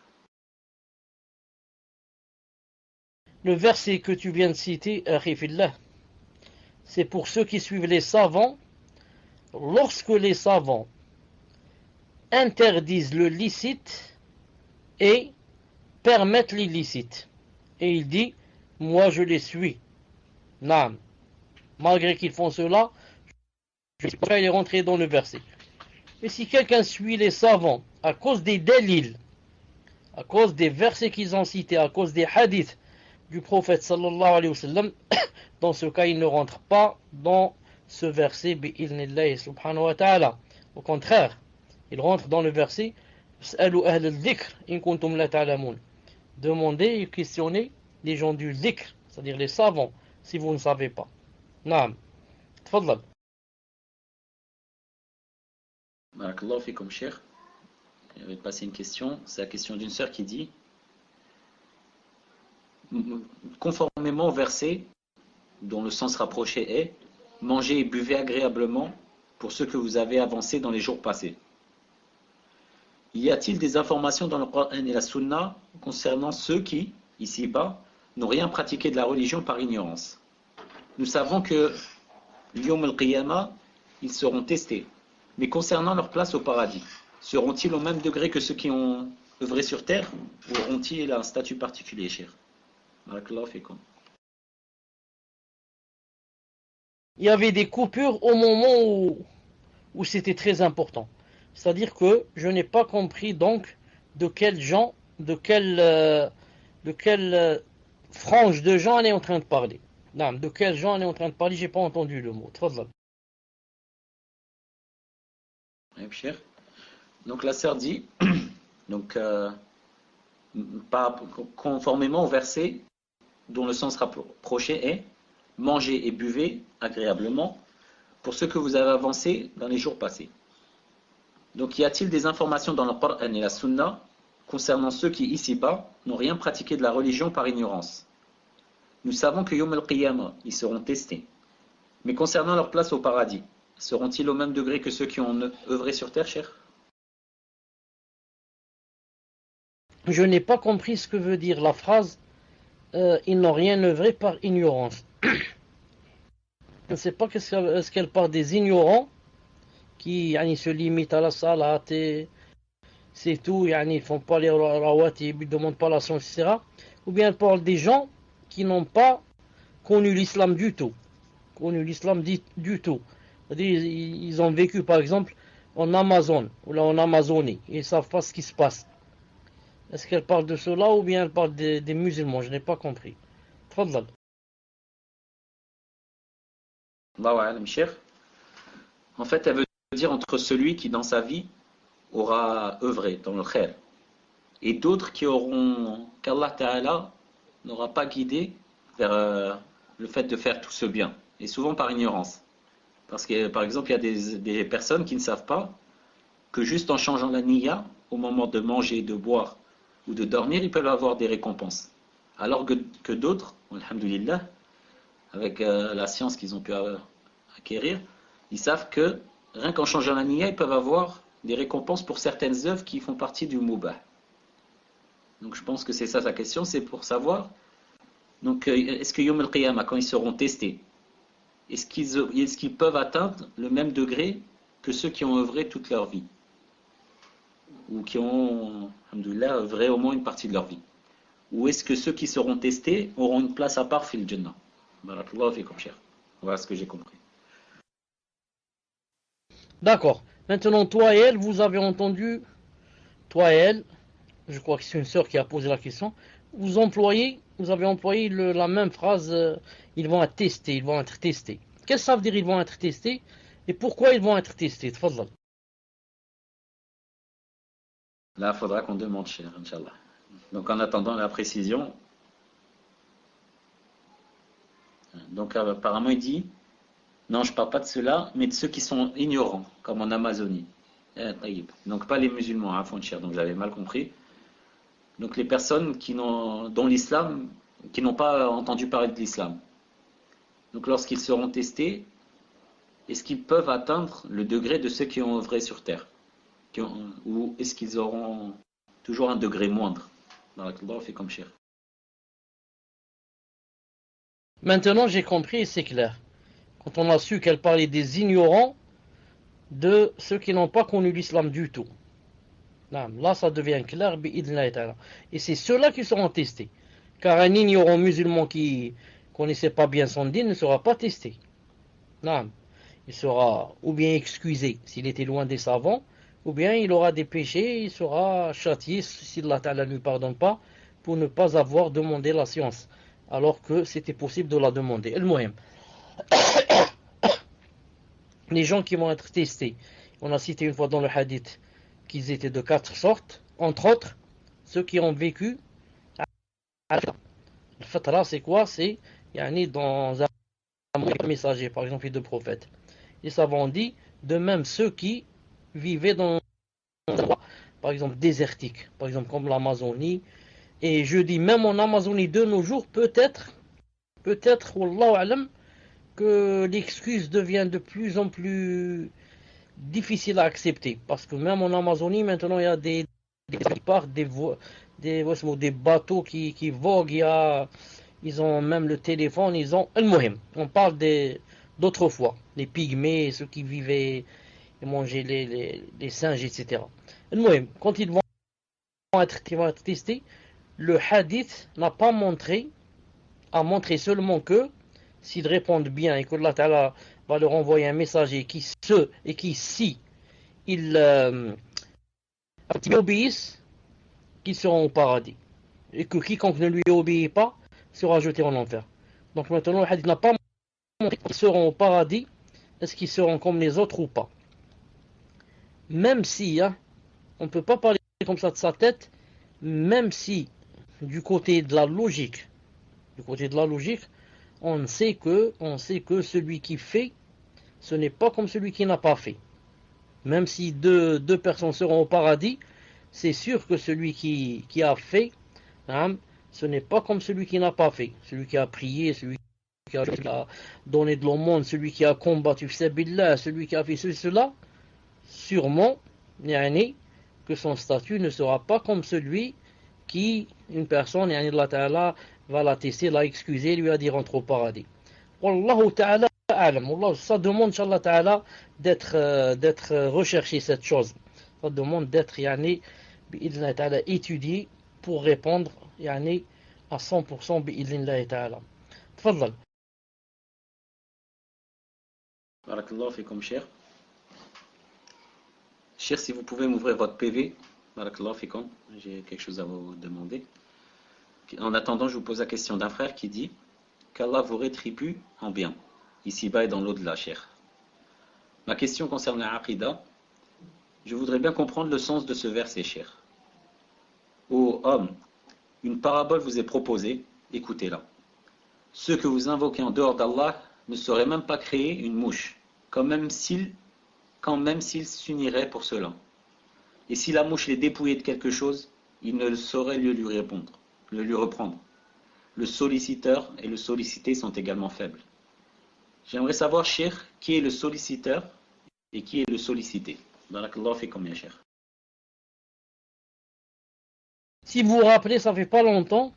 Le verset que tu viens de citer, Akhifillah, c'est pour ceux qui suivent les savants. Lorsque les savants interdisent le licite et permettent l'illicite. Et il dit, moi je les suis. Naam. Malgré qu'ils font cela, je ne sais pas, il est rentré dans le verset. Et si quelqu'un suit les savants à cause des dalils, à cause des versets qu'ils ont cités, à cause des hadiths du prophète sallallahu alayhi wa sallam, dans ce cas, il ne rentre pas dans ce verset bi'idhnillahi subhanahu wa ta'ala. Au contraire, il rentre dans le verset As'alu ahl al-dhikr in kuntum la ta'lamun. Demandez et questionnez les gens du dhikr, c'est-à-dire les savants, si vous ne savez pas. Naam. Tfadlal. Barakallahu fikum, cher. Je vais passer une question. C'est la question d'une sœur qui dit conformément au verset dont le sens rapproché est mangez et buvez agréablement pour ceux que vous avez avancés dans les jours passés. Y a-t-il des informations dans le Coran et la Sunna concernant ceux qui, ici-bas, n'ont rien pratiqué de la religion par ignorance? Nous savons que Yawm al-Qiyamah, ils seront testés. Mais concernant leur place au paradis, seront-ils au même degré que ceux qui ont œuvré sur terre ou auront-ils un statut particulier, cher? Barakallahu fikum. Il y avait des coupures au moment où c'était très important. C'est-à-dire que je n'ai pas compris donc de quelle frange de gens on est en train de parler. Non, de quels gens on est en train de parler, j'ai pas entendu le mot. Tfadlal. Cher. Donc la sœur dit, donc conformément au verset dont le sens rapproché est mangez et buvez agréablement pour ceux que vous avez avancés dans les jours passés. Donc y a-t-il des informations dans le Coran et la Sunna concernant ceux qui ici-bas n'ont rien pratiqué de la religion par ignorance? Nous savons que Yawm al-Qiyamah, ils seront testés. Mais concernant leur place au paradis, seront-ils au même degré que ceux qui ont œuvré sur terre, cher? Je n'ai pas compris ce que veut dire la phrase ils n'ont rien œuvré par ignorance. Je ne sais pas est-ce qu'elle parle des ignorants qui se limitent à la salat et c'est tout, ils ne font pas les rawatib, ils ne demandent pas la science, etc. Ou bien elle parle des gens qui n'ont pas connu l'islam du tout. Du tout. C'est-à-dire, ils ont vécu par exemple en Amazon ou là en Amazonie, ils ne savent pas ce qui se passe. Est-ce qu'elle parle de cela ou bien elle parle des musulmans? Je n'ai pas compris. Tfadlal. En fait, elle veut dire entre celui qui dans sa vie aura œuvré dans le khair et d'autres qu'Allah Ta'ala n'aura pas guidé vers le fait de faire tout ce bien, et souvent par ignorance. Parce que par exemple, il y a des personnes qui ne savent pas que juste en changeant la niya au moment de manger, de boire ou de dormir, ils peuvent avoir des récompenses. Alors que d'autres, alhamdoulilah, avec la science qu'ils ont pu acquérir, ils savent que rien qu'en changeant la niya, ils peuvent avoir des récompenses pour certaines œuvres qui font partie du mubah. Donc je pense que c'est ça sa question, c'est pour savoir. Donc est-ce que Yawm al-Qiyamah, quand ils seront testés, est-ce qu'ils peuvent atteindre le même degré que ceux qui ont œuvré toute leur vie? Ou qui ont, alhamdoulilah, œuvré au moins une partie de leur vie? Ou est-ce que ceux qui seront testés auront une place à part fil Jannah? Barakallahu fikum, cher. Voilà ce que j'ai compris. D'accord. Maintenant, toi et elle, vous avez entendu, toi et elle, je crois que c'est une sœur qui a posé la question, vous avez employé la même phrase, ils vont être testés, ils vont être testés. Qu'est-ce que ça veut dire ils vont être testés? Et pourquoi ils vont être testés? Tfadal. Là, il faudra qu'on demande, cher, Inch'Allah. Donc, en attendant la précision, donc apparemment, il dit, non, je ne parle pas de ceux-là, mais de ceux qui sont ignorants, comme en Amazonie. Donc, pas les musulmans, hein, cher, donc j'avais mal compris. Donc, les personnes qui n'ont pas entendu parler de l'islam. Donc, lorsqu'ils seront testés, est-ce qu'ils peuvent atteindre le degré de ceux qui ont œuvré sur terre? Ou est-ce qu'ils auront toujours un degré moindre? Barakallahu fikum, cher. Maintenant, j'ai compris et c'est clair. Quand on a su qu'elle parlait des ignorants, de ceux qui n'ont pas connu l'islam du tout. Là, ça devient clair, et c'est ceux-là qui seront testés. Car un ignorant musulman qui ne connaissait pas bien son dîn ne sera pas testé. Il sera ou bien excusé s'il était loin des savants, ou bien il aura des péchés, il sera châtié si Allah ne lui pardonne pas, pour ne pas avoir demandé la science, alors que c'était possible de la demander. El-Mohim. Les gens qui vont être testés, on a cité une fois dans le hadith qu'ils étaient de 4 sortes, entre autres, ceux qui ont vécu à le fatra, c'est quoi? C'est dans un messager, par exemple, les deux prophètes. Les savants ont dit, de même ceux qui vivaient dans un endroit, par exemple, désertique, par exemple, comme l'Amazonie. Et je dis, même en Amazonie de nos jours, peut-être, wallahu alam, que l'excuse devient de plus en plus difficile à accepter. Parce que même en Amazonie, maintenant, il y a des bateaux qui voguent, ils ont même le téléphone, ils ont... On parle d'autrefois, les pygmées, ceux qui vivaient et mangeaient les singes, etc. Quand ils vont être testés, le hadith n'a pas montré, a montré seulement que s'ils répondent bien et que Allah Ta'ala va leur envoyer un messager qui si ils obéissent, qu'ils seront au paradis. Et que quiconque ne lui obéit pas sera jeté en enfer. Donc maintenant, le hadith n'a pas montré qu'ils seront au paradis. Est-ce qu'ils seront comme les autres ou pas? Même si, on ne peut pas parler comme ça de sa tête, même si, du côté de la logique, on sait que celui qui fait, ce n'est pas comme celui qui n'a pas fait. Même si deux personnes seront au paradis, c'est sûr que celui qui a fait, ce n'est pas comme celui qui n'a pas fait. Celui qui a prié, celui qui a donné de l'aumône, celui qui a combattu Sabillah, celui qui a fait cela, sûrement, que son statut ne sera pas comme celui qui, une personne, Allah Ta'ala va la tester, l'a excuser, lui a dit rentre au paradis. Wallahu Ta'ala alam. Ça demande, Inch'Allah Ta'ala, d'être recherché cette chose. Ça demande d'être, étudié pour répondre, à 100% bi'idhnillahi Ta'ala. Tfadal. Barakallahu fikum, cher. Cher, si vous pouvez m'ouvrir votre PV. Barakallahu fikum. J'ai quelque chose à vous demander. En attendant, je vous pose la question d'un frère qui dit qu'Allah vous rétribue en bien, ici-bas et dans l'au-delà, cher. Ma question concerne la Aqidah. Je voudrais bien comprendre le sens de ce verset, cher. Ô homme, une parabole vous est proposée, écoutez-la. Ceux que vous invoquez en dehors d'Allah ne sauraient même pas créer une mouche, quand même s'ils s'uniraient pour cela. Et si la mouche les dépouillait de quelque chose, ils ne sauraient le lui reprendre. Le solliciteur et le sollicité sont également faibles. J'aimerais savoir, cher, qui est le solliciteur et qui est le sollicité. Barakallahu fikum ya cher. Si vous vous rappelez, ça fait pas longtemps,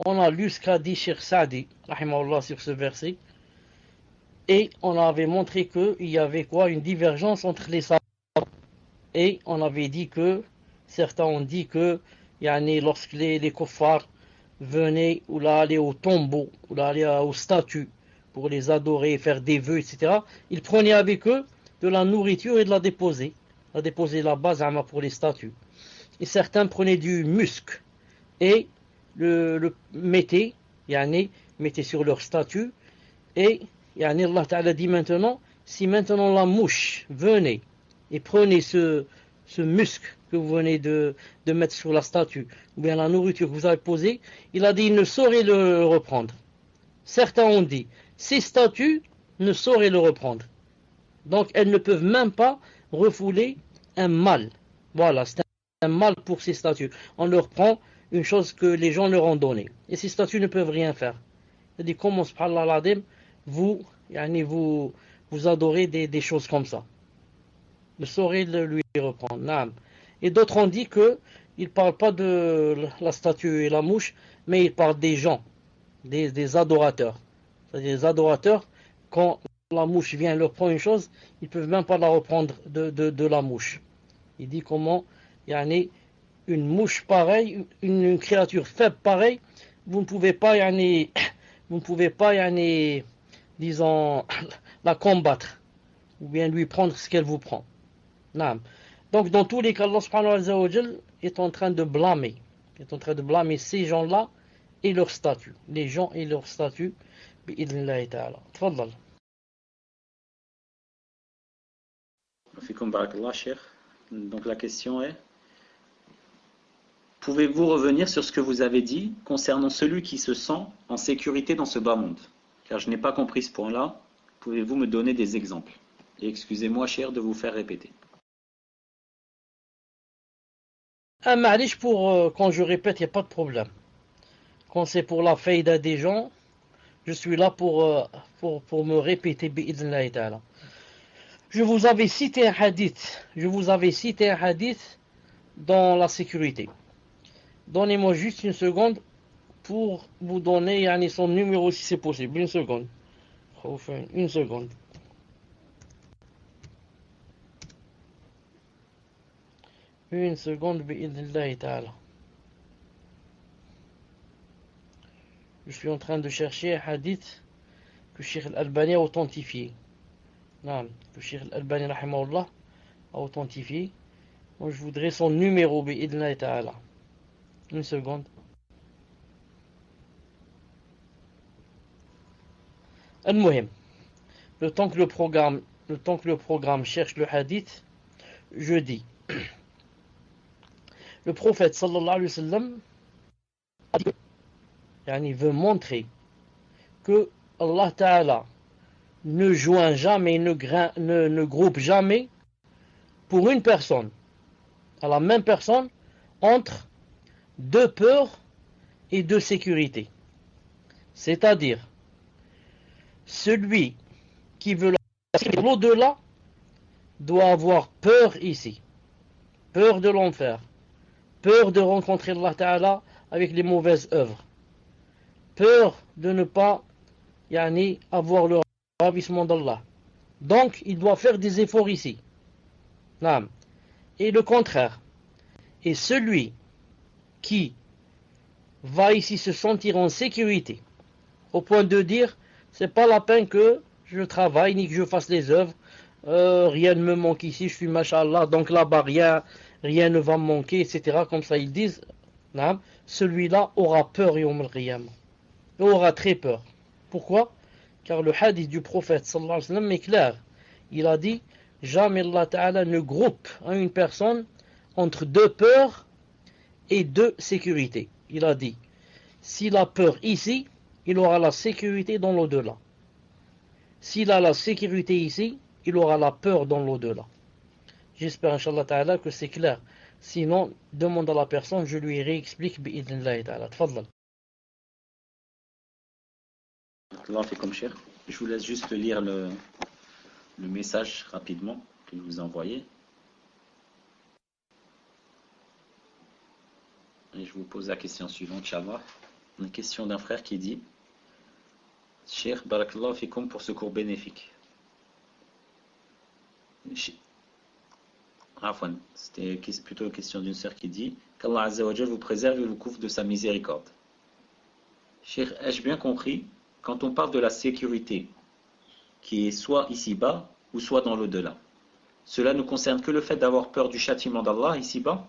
on a lu ce qu'a dit Cheikh Saadi, rahimahullah, sur ce verset. Et on avait montré qu'il y avait quoi? Une divergence entre les savants. Et on avait dit que, certains ont dit que, lorsque les kuffars venaient ou là aller au tombeau, ou là aller aux statues, pour les adorer, faire des vœux, etc., ils prenaient avec eux de la nourriture et de la déposer là-bas pour les statues. Et certains prenaient du musc et le mettaient, mettaient sur leur statue. Et Allah Ta'ala dit maintenant, si maintenant la mouche venait et prenait ce musc que vous venez de mettre sur la statue, ou bien la nourriture que vous avez posée, il a dit, il ne saurait le reprendre. Certains ont dit, ces statues ne sauraient le reprendre. Donc elles ne peuvent même pas refouler un mal. Voilà, c'est un mal pour ces statues. On leur prend une chose que les gens leur ont donnée. Et ces statues ne peuvent rien faire. Il dit, comment, subhanallah al-adim, vous adorez des choses comme ça. Ne saurez le lui reprendre. Naam. Et d'autres ont dit qu'il ne parle pas de la statue et la mouche, mais il parle des gens, des adorateurs. C'est-à-dire les adorateurs, quand la mouche vient leur prendre une chose, ils ne peuvent même pas la reprendre de la mouche. Il dit comment, une mouche pareille, une créature faible pareille, vous ne pouvez pas, disons, la combattre, ou bien lui prendre ce qu'elle vous prend. Naam. Donc dans tous les cas, Allah subhanahu wa ta'ala est en train de blâmer. Il est en train de blâmer ces gens-là et leur statut. Les gens et leur statut. Bi'idhnillahi ta'ala. Tfaddal. Fikum barakallah, cher. Donc la question est, pouvez-vous revenir sur ce que vous avez dit concernant celui qui se sent en sécurité dans ce bas monde? Car je n'ai pas compris ce point-là. Pouvez-vous me donner des exemples? Et excusez-moi, cher, de vous faire répéter. Ma'alish, quand je répète, il n'y a pas de problème. Quand c'est pour la faïda des gens, je suis là pour me répéter bi'idhnillahi ta'ala. Je vous avais cité un hadith dans la sécurité. Donnez-moi juste une seconde pour vous donner son numéro si c'est possible. Une seconde. Une seconde. Une seconde, bi'idhnillahi ta'ala. Je suis en train de chercher un hadith que Cheikh Al-Albani a authentifié. Non, que Cheikh Al-Albani rahimahullah a authentifié. Moi, je voudrais son numéro bi'idhnillahi ta'ala. Une seconde. Al-Muhim. Le temps que le programme cherche le hadith, je dis. Le prophète sallallahu alayhi wa sallam veut montrer que Allah Ta'ala ne joint jamais, ne groupe jamais pour une personne, à la même personne, entre deux peurs et deux sécurités. C'est-à-dire, celui qui veut l'au-delà doit avoir peur ici, peur de l'enfer, peur de rencontrer Allah Ta'ala avec les mauvaises œuvres, peur de ne pas avoir le ravissement d'Allah. Donc, il doit faire des efforts ici. Naam. Et le contraire. Et celui qui va ici se sentir en sécurité, au point de dire, c'est pas la peine que je travaille, ni que je fasse les œuvres, rien ne me manque ici, je suis machallah, donc là-bas rien ne va me manquer, etc. Comme ça ils disent, naam. Celui-là aura peur yawm al-qiyamah. Il aura très peur. Pourquoi? Car le hadith du prophète sallallahu alayhi wa sallam est clair. Il a dit, jamais Allah Ta'ala ne groupe une personne entre deux peurs et deux sécurités. Il a dit, s'il a peur ici, il aura la sécurité dans l'au-delà. S'il a la sécurité ici, il aura la peur dans l'au-delà. J'espère, Inch'Allah Ta'ala, que c'est clair. Sinon, demande à la personne, je lui réexplique, bi'idhnillahi ta'ala. Tfaddal. Allah fait comme cher. Je vous laisse juste lire le message rapidement que je vous ai envoyé. Et je vous pose la question suivante, Inch'Allah. Une question d'un frère qui dit: Cheikh, barakallahu fikum pour ce cours bénéfique. Afwan, c'était plutôt une question d'une sœur qui dit qu'Allah Azza wa Jal vous préserve et vous couvre de sa miséricorde. Cheikh, ai-je bien compris, quand on parle de la sécurité, qui est soit ici-bas ou soit dans l'au-delà, cela ne concerne que le fait d'avoir peur du châtiment d'Allah ici-bas,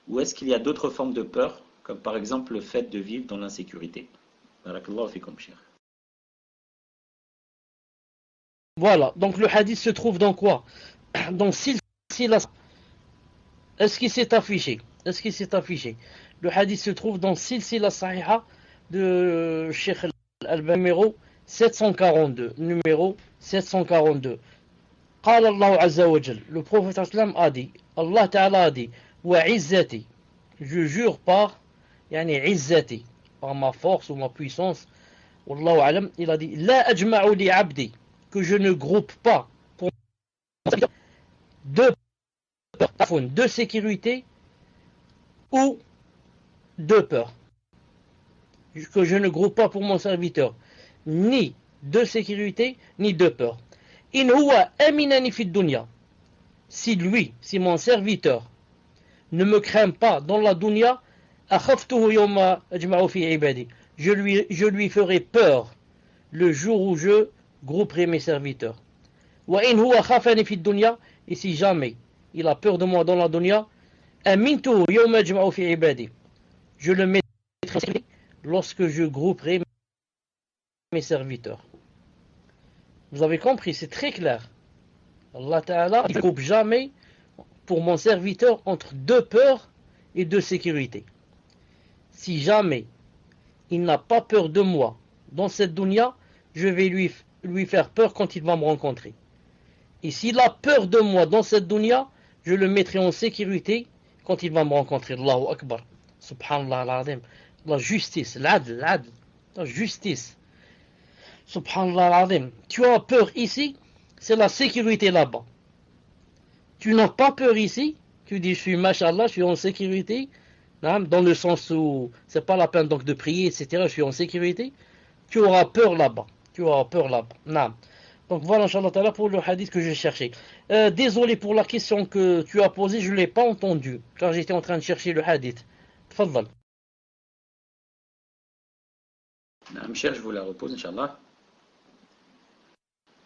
ou est-ce qu'il y a d'autres formes de peur, comme par exemple le fait de vivre dans l'insécurité? Barakallahu fikum, Cheikh. Voilà, donc le hadith se trouve dans quoi? Dans Silsila. Est-ce qu'il s'est affiché? Est-ce qu'il s'est affiché? Le hadith se trouve dans Silsila Sahiha de Cheikh Al-Albani, numéro 742. Numéro 742. قال الله عز وجل, le prophète sallam a dit, Allah Ta'ala a dit, wa izzati, je jure par, yani izzati, par ma force ou ma puissance, wallahu alam, il a dit, la ajma'u li abdi, que je ne groupe pas pour deux sécurité ou deux peurs, que je ne groupe pas pour mon serviteur ni deux sécurité ni deux peurs. In huwa aminani fi dunya, si lui, si mon serviteur ne me craint pas dans la dunya, akhaftuhu yawma ajma'u fi ibadi, je lui ferai peur le jour où je grouperai mes serviteurs. Wa in huwa khafani fi dunya, et si jamais il a peur de moi dans la dunya, amintuhu yawma ajma'u fi ibadi, je le mettrai lorsque je grouperai mes serviteurs. Vous avez compris, c'est très clair. Allah Ta'ala ne groupe jamais pour mon serviteur entre deux peurs et deux sécurités. Si jamais il n'a pas peur de moi dans cette dunya, je vais lui faire peur quand il va me rencontrer. Et s'il a peur de moi dans cette dunya, je le mettrai en sécurité quand il va me rencontrer. Allahu Akbar. Subhanallah al-Azim. La justice, l'adl, la justice. Subhanallah al-Azim. Tu as peur ici, c'est la sécurité là-bas. Tu n'as pas peur ici, tu dis je suis mashallah, je suis en sécurité, dans le sens où c'est pas la peine donc de prier, etc. Je suis en sécurité. Tu auras peur là-bas. Tu auras peur là-bas. Donc voilà, Inch'Allah Ta'ala, pour le hadith que je cherchais. Désolé pour la question que tu as posée, je ne l'ai pas entendue, car j'étais en train de chercher le hadith. Tfaddal. Cheikh, je vous la repose, Inch'Allah.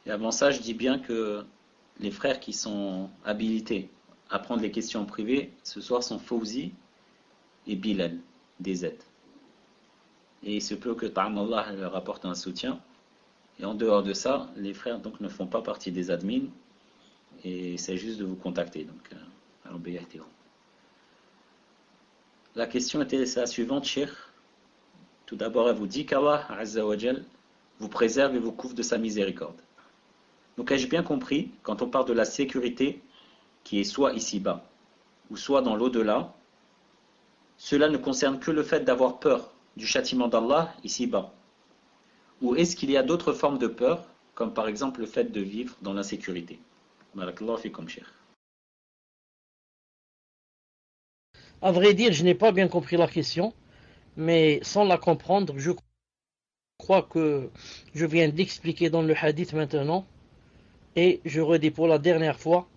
Et avant ça, je dis bien que les frères qui sont habilités à prendre les questions privées, ce soir sont Fawzi et Bilal, DZ. Et il se peut que Allah leur apporte un soutien. Et en dehors de ça, les frères donc ne font pas partie des admins. Et c'est juste de vous contacter. Donc, la question était la suivante, Cheikh. Tout d'abord, elle vous dit qu'Allah Azza wa Jal vous préserve et vous couvre de sa miséricorde. Donc, ai-je bien compris, quand on parle de la sécurité, qui est soit ici-bas, ou soit dans l'au-delà, cela ne concerne que le fait d'avoir peur du châtiment d'Allah ici-bas. Ou est-ce qu'il y a d'autres formes de peur, comme par exemple le fait de vivre dans l'insécurité? Barakallahu fikum, Cheikh. À vrai dire, je n'ai pas bien compris la question, mais sans la comprendre, je crois que je viens d'expliquer dans le hadith maintenant, et je redis pour la dernière fois,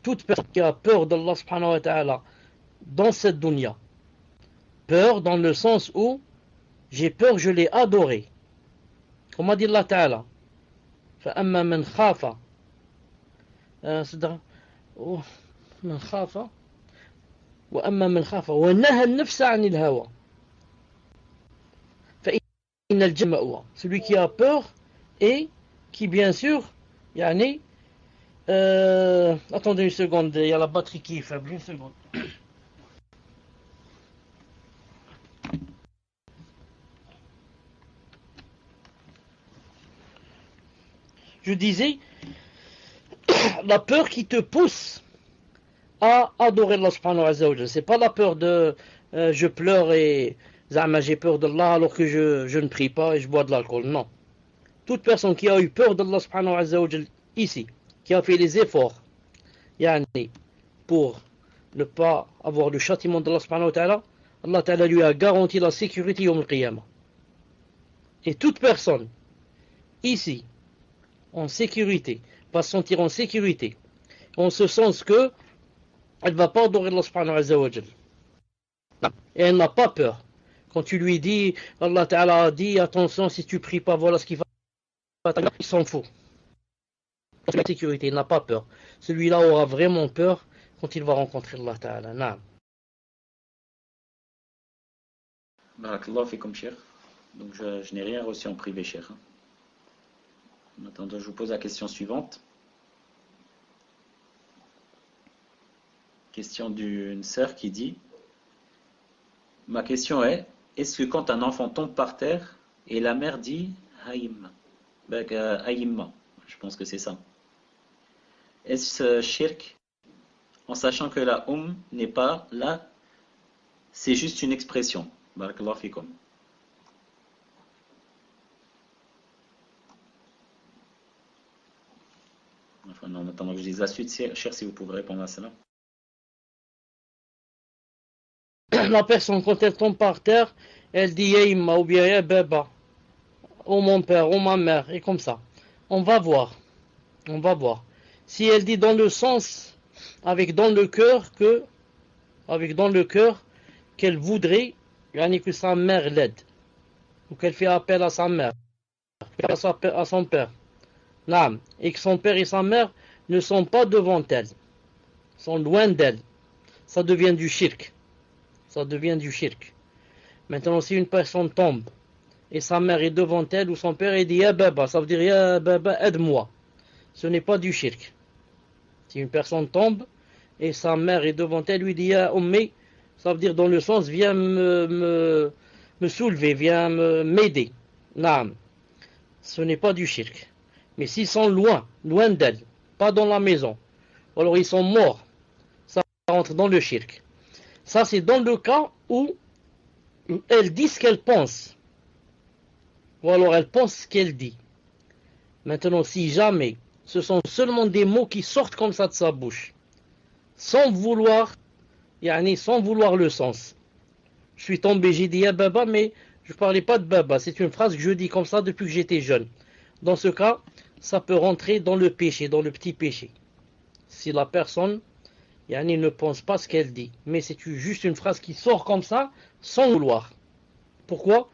toute personne qui a peur d'Allah subhanahu wa ta'ala dans cette dunya, peur dans le sens où j'ai peur, je l'ai adoré. Comme a dit Allah ta'ala, فَأَمَّا مَنْ خَافَ من خاف وأما من خاف ونهى النفس عن الهوى فإن الجنة مأوى. Celui qui a peur et qui bien sûr يعني attendez une seconde, il y a la batterie qui est faible, une seconde. Je disais, la peur qui te pousse à adorer Allah subhanahu wa ta'ala. C'est pas la peur de je pleure et j'ai peur d'Allah alors que je ne prie pas et je bois de l'alcool. Non. Toute personne qui a eu peur d'Allah subhanahu wa ta'ala ici, qui a fait les efforts pour ne pas avoir le châtiment d'Allah subhanahu wa ta'ala, Allah ta'ala lui a garanti la sécurité yawm al-qiyamah. Et toute personne ici, en sécurité, va se sentir en sécurité, en ce sens que elle ne va pas adorer Allah subhanahu wa ta'ala. Et elle n'a pas peur. Quand tu lui dis, Allah Ta'ala a dit, attention, si tu pries pas, voilà ce qu'il va t'arriver, il s'en fout. La sécurité, il n'a pas peur. Celui-là aura vraiment peur quand il va rencontrer Allah Ta'ala. Naam. Barakallah fikum, cher. Donc je n'ai rien reçu en privé, cher. Maintenant, je vous pose la question suivante. Question d'une sœur qui dit: ma question est, est-ce que quand un enfant tombe par terre et la mère dit Haïm, Haïmma, je pense que c'est ça, est-ce shirk en sachant que la n'est pas là, c'est juste une expression? Barakallahu fikum. Enfin, en attendant que je dise la suite, cher, si vous pouvez répondre à cela. La personne, quand elle tombe par terre, elle dit Yaïma ou bien Ya Baba, ou mon père, ou ma mère, et comme ça. On va voir. On va voir. Si elle dit dans le sens, avec dans le cœur, qu'elle voudrait, que sa mère l'aide, ou qu'elle fait appel à sa mère, à son père, et que son père et sa mère ne sont pas devant elle, sont loin d'elle, ça devient du shirk. Ça devient du shirk. Maintenant, si une personne tombe et sa mère est devant elle ou son père, il dit Ya Baba, ça veut dire Ya Baba, aide-moi. Ce n'est pas du shirk. Si une personne tombe et sa mère est devant elle, lui dit Ya Ummi, ça veut dire dans le sens viens me soulever, viens m'aider. Naam. Ce n'est pas du shirk. Mais s'ils sont loin d'elle, pas dans la maison, alors ils sont morts, ça rentre dans le shirk. Ça, c'est dans le cas où elle dit ce qu'elle pense. Ou alors elle pense ce qu'elle dit. Maintenant, si jamais ce sont seulement des mots qui sortent comme ça de sa bouche, sans vouloir le sens. Je suis tombé, j'ai dit Ya Baba, mais je ne parlais pas de Baba. C'est une phrase que je dis comme ça depuis que j'étais jeune. Dans ce cas, ça peut rentrer dans le péché, dans le petit péché. Si la personne ne pense pas ce qu'elle dit, mais c'est juste une phrase qui sort comme ça, sans vouloir. Pourquoi?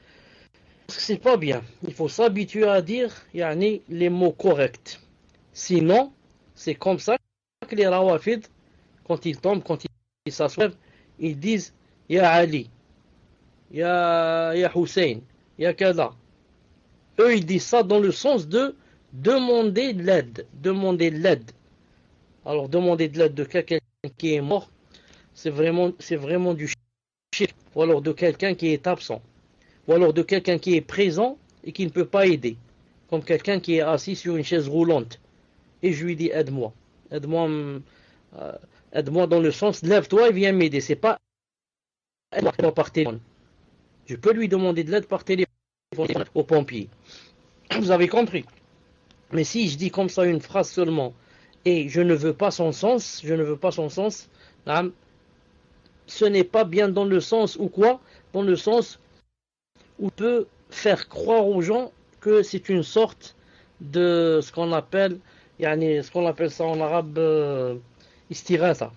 Parce que c'est pas bien. Il faut s'habituer à dire les mots corrects. Sinon, c'est comme ça que les rawafid, quand ils tombent, quand ils s'assoient, ils disent Ya Ali, Ya Hussein, Ya Kada. Eux, ils disent ça dans le sens de demander l'aide. Demander l'aide. Alors, demander de l'aide de quelqu'un qui est mort, c'est vraiment du shirk. Ou alors de quelqu'un qui est absent. Ou alors de quelqu'un qui est présent et qui ne peut pas aider. Comme quelqu'un qui est assis sur une chaise roulante. Et je lui dis aide-moi. Aide-moi dans le sens lève-toi et viens m'aider. C'est pas aide-moi par téléphone. Je peux lui demander de l'aide par téléphone au pompier. Vous avez compris. Mais si je dis comme ça une phrase seulement et je ne veux pas son sens, ce n'est pas bien dans le sens où quoi? Dans le sens où on peut faire croire aux gens que c'est une sorte de ce qu'on appelle ça en arabe istirata.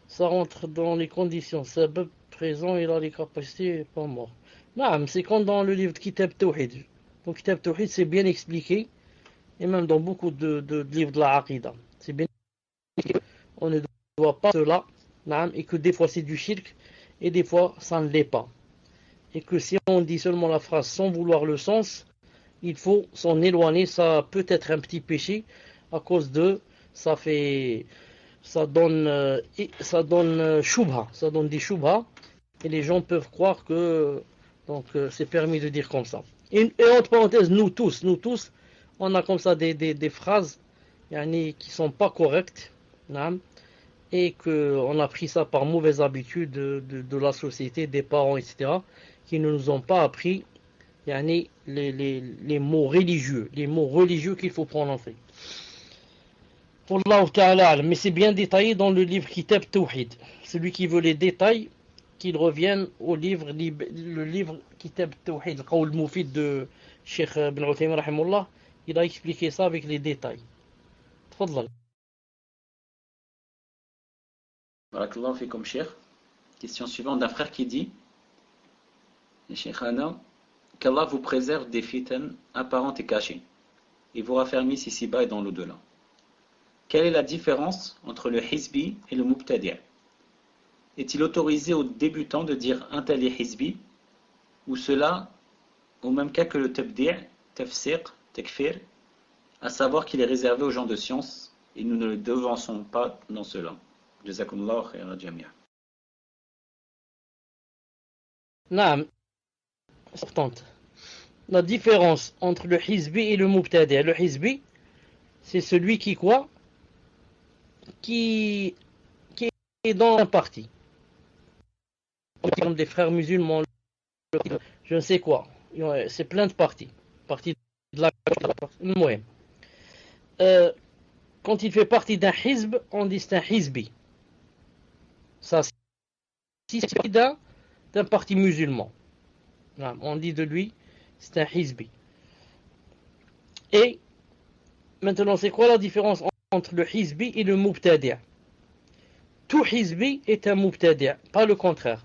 Ça rentre dans les conditions. Sabab présent, il a les capacités, pas mort. Non, c'est comme dans le livre de Kitab Tawhid. Donc Kitab Tawhid, c'est bien expliqué. Et même dans beaucoup de livres de la Aqidah. C'est bien expliqué. On ne doit pas cela. Et que des fois c'est du shirk. Et des fois ça ne l'est pas. Et que si on dit seulement la phrase sans vouloir le sens, il faut s'en éloigner. Ça peut être un petit péché. À cause de... Ça donne shubha. Ça donne des shubha. Et les gens peuvent croire que... Donc c'est permis de dire comme ça. Et entre parenthèses, nous tous, on a comme ça des phrases qui ne sont pas correctes. Et qu'on a pris ça par mauvaise habitude de la société, des parents, etc. Qui ne nous ont pas appris les mots religieux. Les mots religieux qu'il faut prononcer. Wallahu ta'ala, mais c'est bien détaillé dans le livre Kitab Tawhid. Celui qui veut les détails, qu'il revienne au livre, le livre Kitab Tawhid, le Qawl Mufid de Cheikh Ibn Uthaymin rahimahullah. Il a expliqué ça avec les détails. Tfadlal. Barakallahu fikum, Cheikh. Question suivante d'un frère qui dit, Cheikh Anna, qu'Allah vous préserve des fitans apparentes et cachées, et vous raffermisse ici-bas et dans l'au-delà. Quelle est la différence entre le hizbi et le mubtadi'? Est-il autorisé aux débutants de dire un tel est hizbi, ou cela au même cas que le tabdi', tafsiq, takfir, à savoir qu'il est réservé aux gens de science, et nous ne le devançons pas dans cela. Jazakumullahu khairan jami'a. Naam, c'est importante. La différence entre le hizbi et le mubtadi'. Le hizbi, c'est celui qui quoi? Qui est dans un parti. Par exemple, des frères musulmans, je ne sais quoi. C'est plein de partis. Parti de la moyenne. Quand il fait partie d'un hizb, on dit c'est un hizbi. Ça, c'est d'un parti musulman. On dit de lui, c'est un hizbi. Et maintenant, c'est quoi la différence entre le hizbi et le mubtadi'? Tout hizbi est un mubtadi', pas le contraire.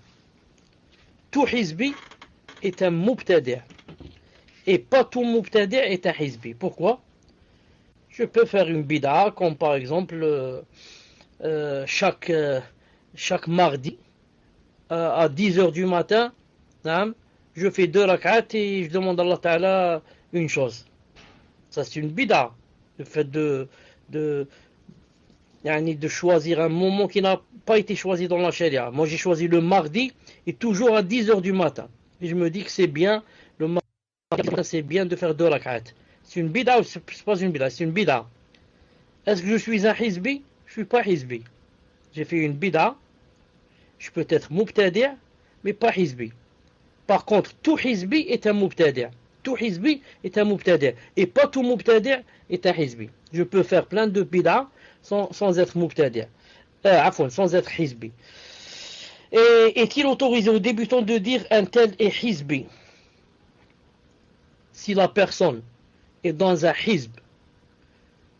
Tout hizbi est un mubtadi'. Et pas tout mubtadi' est un hizbi. Pourquoi? Je peux faire une bid'a, comme par exemple chaque mardi à 10h du matin, je fais 2 rak'at et je demande à Allah Ta'ala une chose. Ça, c'est une bid'a. Le fait de choisir un moment qui n'a pas été choisi dans la charia. Moi, j'ai choisi le mardi et toujours à 10h du matin. Et je me dis que c'est bien, le mardi, c'est bien de faire 2 rak'at. C'est une bid'a ou c'est pas une bid'a? C'est une bid'a. Est-ce que je suis un hizbi? Je ne suis pas hizbi. J'ai fait une bid'a. Je peux être mubtadi', mais pas hizbi. Par contre, tout hizbi est un mubtadi'. Tout hizbi est un mubtadi'. Et pas tout mubtadi' est un hizbi. Je peux faire plein de bid'a sans être mubtadi'. Sans être hizbi. Et est-il autorisé aux débutants de dire un tel est hizbi? Si la personne est dans un hizb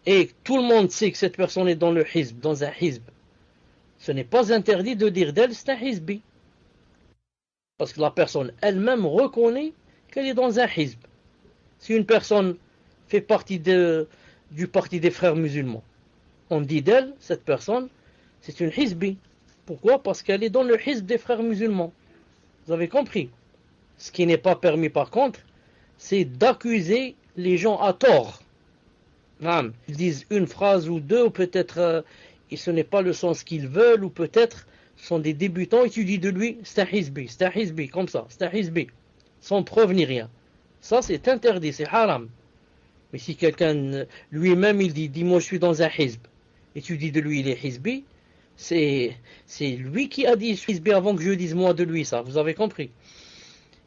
et tout le monde sait que cette personne est dans le hizb, dans un hizb, ce n'est pas interdit de dire d'elle c'est un hizbi. Parce que la personne elle-même reconnaît qu'elle est dans un hizb. Si une personne fait partie du parti des frères musulmans, on dit d'elle, cette personne, c'est une hizbi. Pourquoi? Parce qu'elle est dans le hizb des frères musulmans. Vous avez compris? Ce qui n'est pas permis par contre, c'est d'accuser les gens à tort. Ils disent une phrase ou deux, ou peut-être ce n'est pas le sens qu'ils veulent, ou peut-être sont des débutants et tu dis de lui c'est un hizbi, comme ça, c'est un hizbi, sans preuve ni rien. Ça c'est interdit, c'est haram. Mais si quelqu'un lui-même il dit moi je suis dans un hizb, et tu dis de lui il est hizbi, c'est lui qui a dit hizbi avant que je dise moi de lui ça, vous avez compris?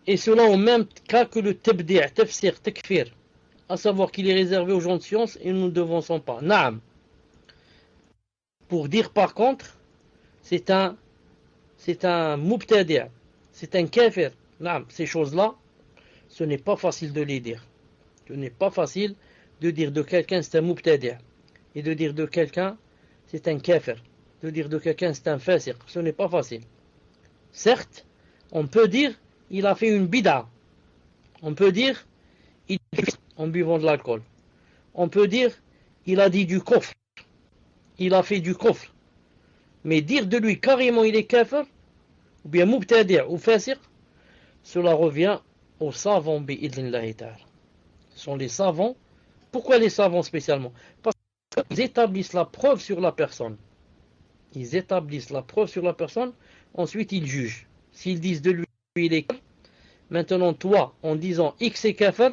Et cela au même cas que le tabdi', tafsir, takfir, à savoir qu'il est réservé aux gens de science et nous ne devançons pas. Naam. Pour dire par contre, c'est un mubtadi', c'est un kafir. Naam. Ces choses-là, ce n'est pas facile de les dire. Ce n'est pas facile de dire de quelqu'un c'est un mubtadi', et de dire de quelqu'un c'est un kafir, de dire de quelqu'un c'est un fasiq. Ce n'est pas facile. Certes, on peut dire il a fait une bid'a. On peut dire il en buvant de l'alcool. On peut dire il a dit du kufr. Il a fait du kufr. Mais dire de lui carrément il est kafir, ou bien mubtadi' ou fasiq, cela revient aux savants bi'idhnillahi ta'ala. Ce sont les savants. Pourquoi les savants spécialement? Parce qu'ils établissent la preuve sur la personne. Ils établissent la preuve sur la personne, ensuite ils jugent. S'ils disent de lui il est kafir, maintenant toi, en disant X est kafir,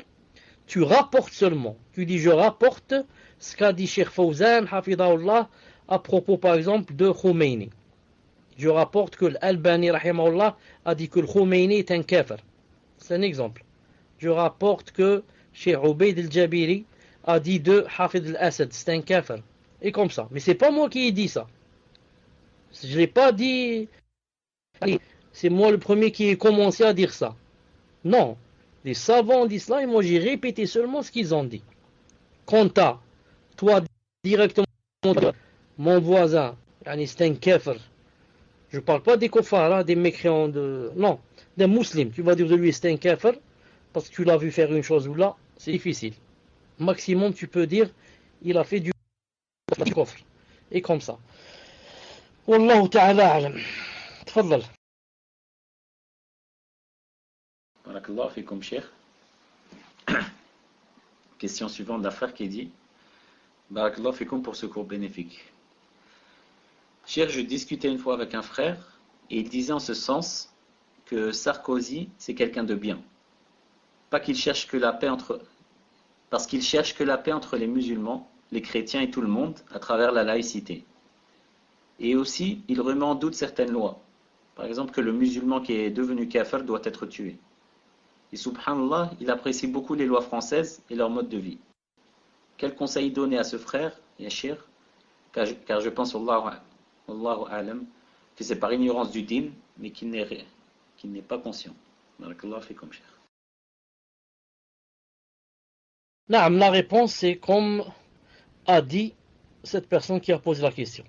tu rapportes seulement. Tu dis je rapporte ce qu'a dit Cheikh Fawzan, hafidahullah, à propos par exemple de Khomeini. Je rapporte que l'Albani, rahimahullah, a dit que le Khomeini est un kafir. C'est un exemple. Je rapporte que Cheikh Ubaid al-Jabiri a dit de Hafid al-Assad, c'est un kafir. Et comme ça. Mais c'est pas moi qui ai dit ça. Je l'ai pas dit c'est moi le premier qui ai commencé à dire ça. Non, les savants disent cela et moi j'ai répété seulement ce qu'ils ont dit. Quant à toi directement, mon voisin, c'est un kafir. Je ne parle pas des kuffars, des mécréants, non, des musulmans. Tu vas dire de lui c'est un kafir parce que tu l'as vu faire une chose ou là, c'est difficile. Maximum, tu peux dire il a fait du kufr. Et comme ça. Wallahu ta'ala alam. Tfadal. Barakallah fikum, Cheikh. Question suivante d'un frère qui dit Barakallah fikum pour ce cours bénéfique. Cheikh, je discutais une fois avec un frère et il disait en ce sens que Sarkozy, c'est quelqu'un de bien. Pas qu'il cherche que la paix parce qu'il cherche que la paix entre les musulmans, les chrétiens et tout le monde à travers la laïcité. Et aussi, il remet en doute certaines lois. Par exemple, que le musulman qui est devenu kafir doit être tué. Et subhanallah, il apprécie beaucoup les lois françaises et leur mode de vie. Quel conseil donner à ce frère, Yachir, car je pense, Wallahu a'lam, que c'est par ignorance du din, mais qu'il n'est pas conscient. Barakallah fikum, Cheikh. Naam, la réponse c'est comme a dit cette personne qui a posé la question.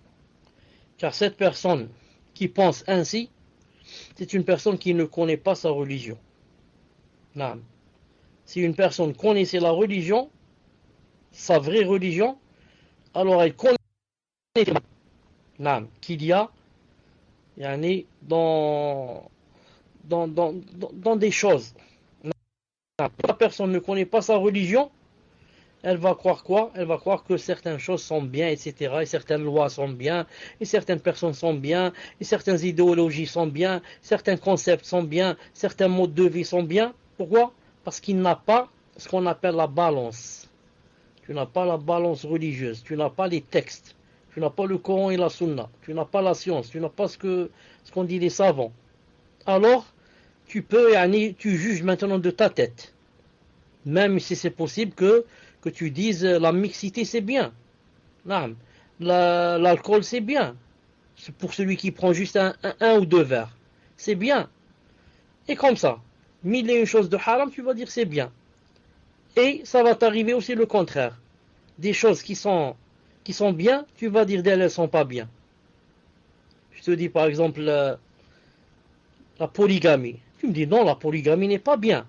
Car cette personne qui pense ainsi, c'est une personne qui ne connaît pas sa religion. Naam. Si une personne connaissait la religion, sa vraie religion, alors elle connaît qu'il y a dans des choses. La personne ne connaît pas sa religion, elle va croire quoi? Elle va croire que certaines choses sont bien, etc. Et certaines lois sont bien, et certaines personnes sont bien, et certaines idéologies sont bien, certains concepts sont bien, certains modes de vie sont bien. Pourquoi? Parce qu'il n'a pas ce qu'on appelle la balance. Tu n'as pas la balance religieuse, tu n'as pas les textes, tu n'as pas le Coran et la Sunna, tu n'as pas la science, tu n'as pas ce qu'on dit les savants. Alors, tu juges maintenant de ta tête. Même si c'est possible que tu dises la mixité c'est bien. L'alcool c'est bien. C'est pour celui qui prend juste un ou deux verres. C'est bien. Et comme ça, mille et une choses de haram, tu vas dire c'est bien. Et ça va t'arriver aussi le contraire. Des choses qui sont bien, tu vas dire d'elles, elles sont pas bien. Je te dis par exemple la polygamie. Tu me dis non, la polygamie n'est pas bien.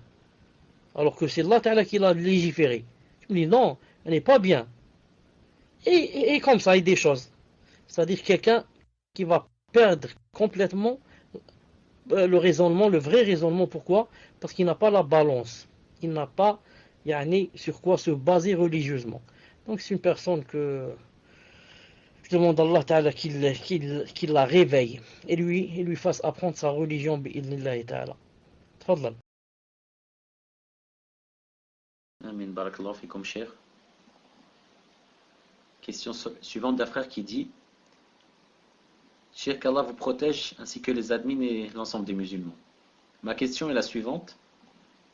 Alors que c'est Allah Ta'ala qui l'a légiféré. Tu me dis non, elle n'est pas bien. Et comme ça, il y a des choses. C'est-à-dire quelqu'un qui va perdre complètement le raisonnement, le vrai raisonnement. Pourquoi? Parce qu'il n'a pas la balance. Il n'a pas sur quoi se baser religieusement. Donc c'est une personne que je demande à Allah Ta'ala qu'il la réveille et lui fasse apprendre sa religion bi'idhnillahi ta'ala. Tfadlal. Amin, barakallahu fikum, Cheikh. Question suivante d'un frère qui dit Cheikh, qu'Allah vous protège ainsi que les admins et l'ensemble des musulmans. Ma question est la suivante.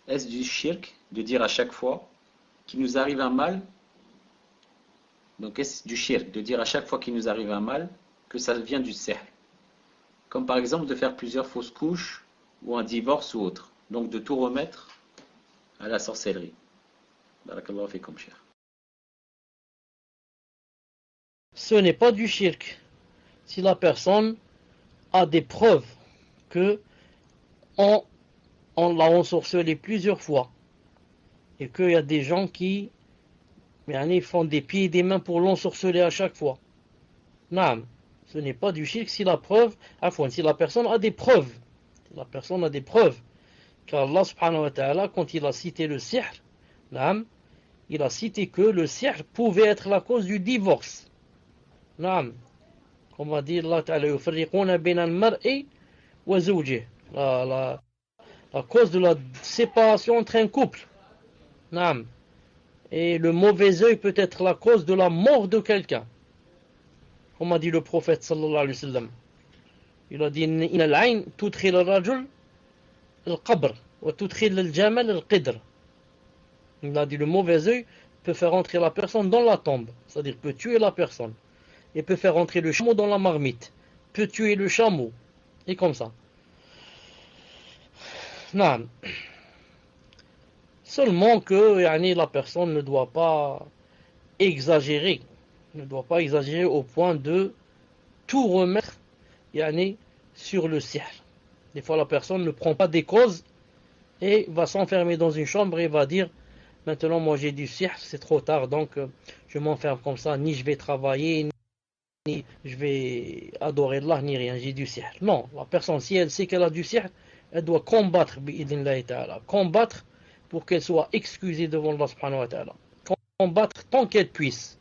Est-ce du shirk de dire à chaque fois qu'il nous arrive un mal? Donc est-ce du shirk de dire à chaque fois qu'il nous arrive un mal que ça vient du sihr? Comme par exemple de faire plusieurs fausses couches ou un divorce ou autre. Donc de tout remettre à la sorcellerie. Barakallahu fikum, Cheikh. Ce n'est pas du shirk. Si la personne a des preuves que on l'a ensorcelé plusieurs fois et qu'il y a des gens qui font des pieds et des mains pour l'ensorceler à chaque fois. Naam, ce n'est pas du shirk si la personne a des preuves. Si la personne a des preuves. Car Allah subhanahu wa ta'ala, quand il a cité le sihr, naam, il a cité que le sihr pouvait être la cause du divorce. Naam. Comme va dire Allah ta'ala, yufarriquna bayna al-mar'i wa zawjihi. La cause de la séparation entre un couple. Naam. Et le mauvais œil peut être la cause de la mort de quelqu'un. Comme a dit le prophète sallallahu alayhi wa sallam. Il a dit inna al-ayn tudkhil al-rajul al-qabr wa tudkhil al-jamal al-qidr. Il a dit le mauvais œil peut faire entrer la personne dans la tombe, c'est-à-dire peut tuer la personne. Et peut faire entrer le chameau dans la marmite, peut tuer le chameau. Et comme ça. Non. Seulement que la personne ne doit pas exagérer. Ne doit pas exagérer au point de tout remettre sur le sihr. Des fois, la personne ne prend pas des causes et va s'enfermer dans une chambre et va dire maintenant, moi j'ai du sihr, c'est trop tard, donc je m'enferme comme ça, ni je vais travailler, ni je vais adorer Allah, ni rien, j'ai du sihr. Non, la personne, si elle sait qu'elle a du sihr, elle doit combattre, bi'idhnillahi ta'ala, combattre pour qu'elle soit excusée devant Allah subhanahu wa ta'ala. Combattre tant qu'elle puisse.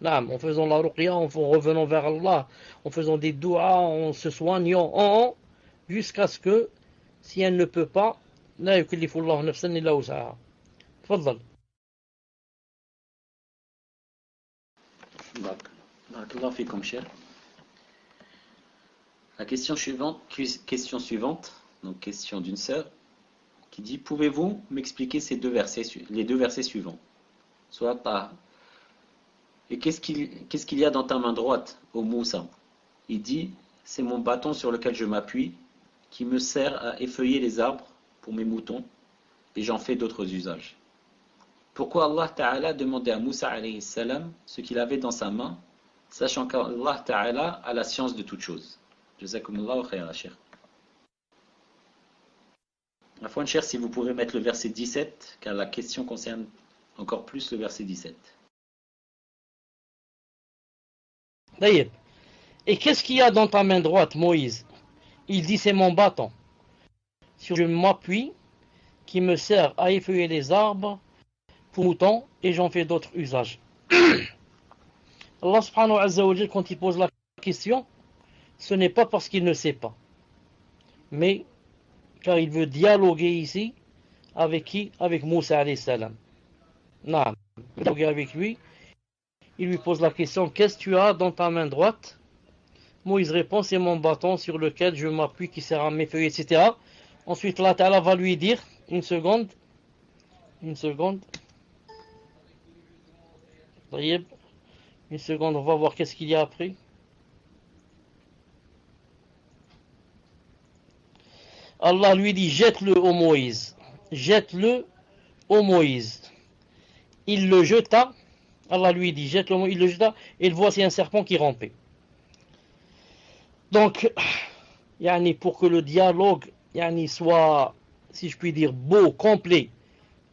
En faisant la ruqya, en revenant vers Allah, en faisant des du'as, en se soignant, jusqu'à ce que, si elle ne peut pas, la yukallifullahu nafsan illa wus'aha. Tfaddal. Barakallahu fikum, cher. La question suivante, donc question d'une sœur, qui dit: pouvez-vous m'expliquer les deux versets suivants? Soit pas. Et qu'est-ce qu'il y a dans ta main droite, ô Moussa? Il dit: c'est mon bâton sur lequel je m'appuie, qui me sert à effeuiller les arbres pour mes moutons, et j'en fais d'autres usages. Pourquoi Allah Ta'ala demandait à Moussa alayhi salam ce qu'il avait dans sa main, sachant qu'Allah Ta'ala a la science de toutes choses? Jazakumullahu khayran, cher. Afwan, cher, si vous pouvez mettre le verset 17, car la question concerne encore plus le verset 17. D'ailleurs, et qu'est-ce qu'il y a dans ta main droite, Moïse? Il dit: c'est mon bâton, sur lequel je m'appuie, qui me sert à effeuiller les arbres pour moutons, et j'en fais d'autres usages. Allah subhanahu wa ta'ala, quand il pose la question, ce n'est pas parce qu'il ne sait pas, mais car il veut dialoguer ici avec qui? Avec Moussa alayhi salam. Non, dialoguer avec lui. Il lui pose la question: qu'est-ce que tu as dans ta main droite? Moïse répond: c'est mon bâton sur lequel je m'appuie, qui sert à m'effeuiller, etc. Ensuite, Allah Ta'ala va lui dire: une seconde. Une seconde, on va voir qu'est-ce qu'il y a après. Allah lui dit: jette-le au Moïse. Jette-le au Moïse. Il le jeta. Allah lui dit: jette-le au Moïse. Il le jeta. Et voici un serpent qui rampait. Donc, pour que le dialogue soit, si je puis dire, beau, complet,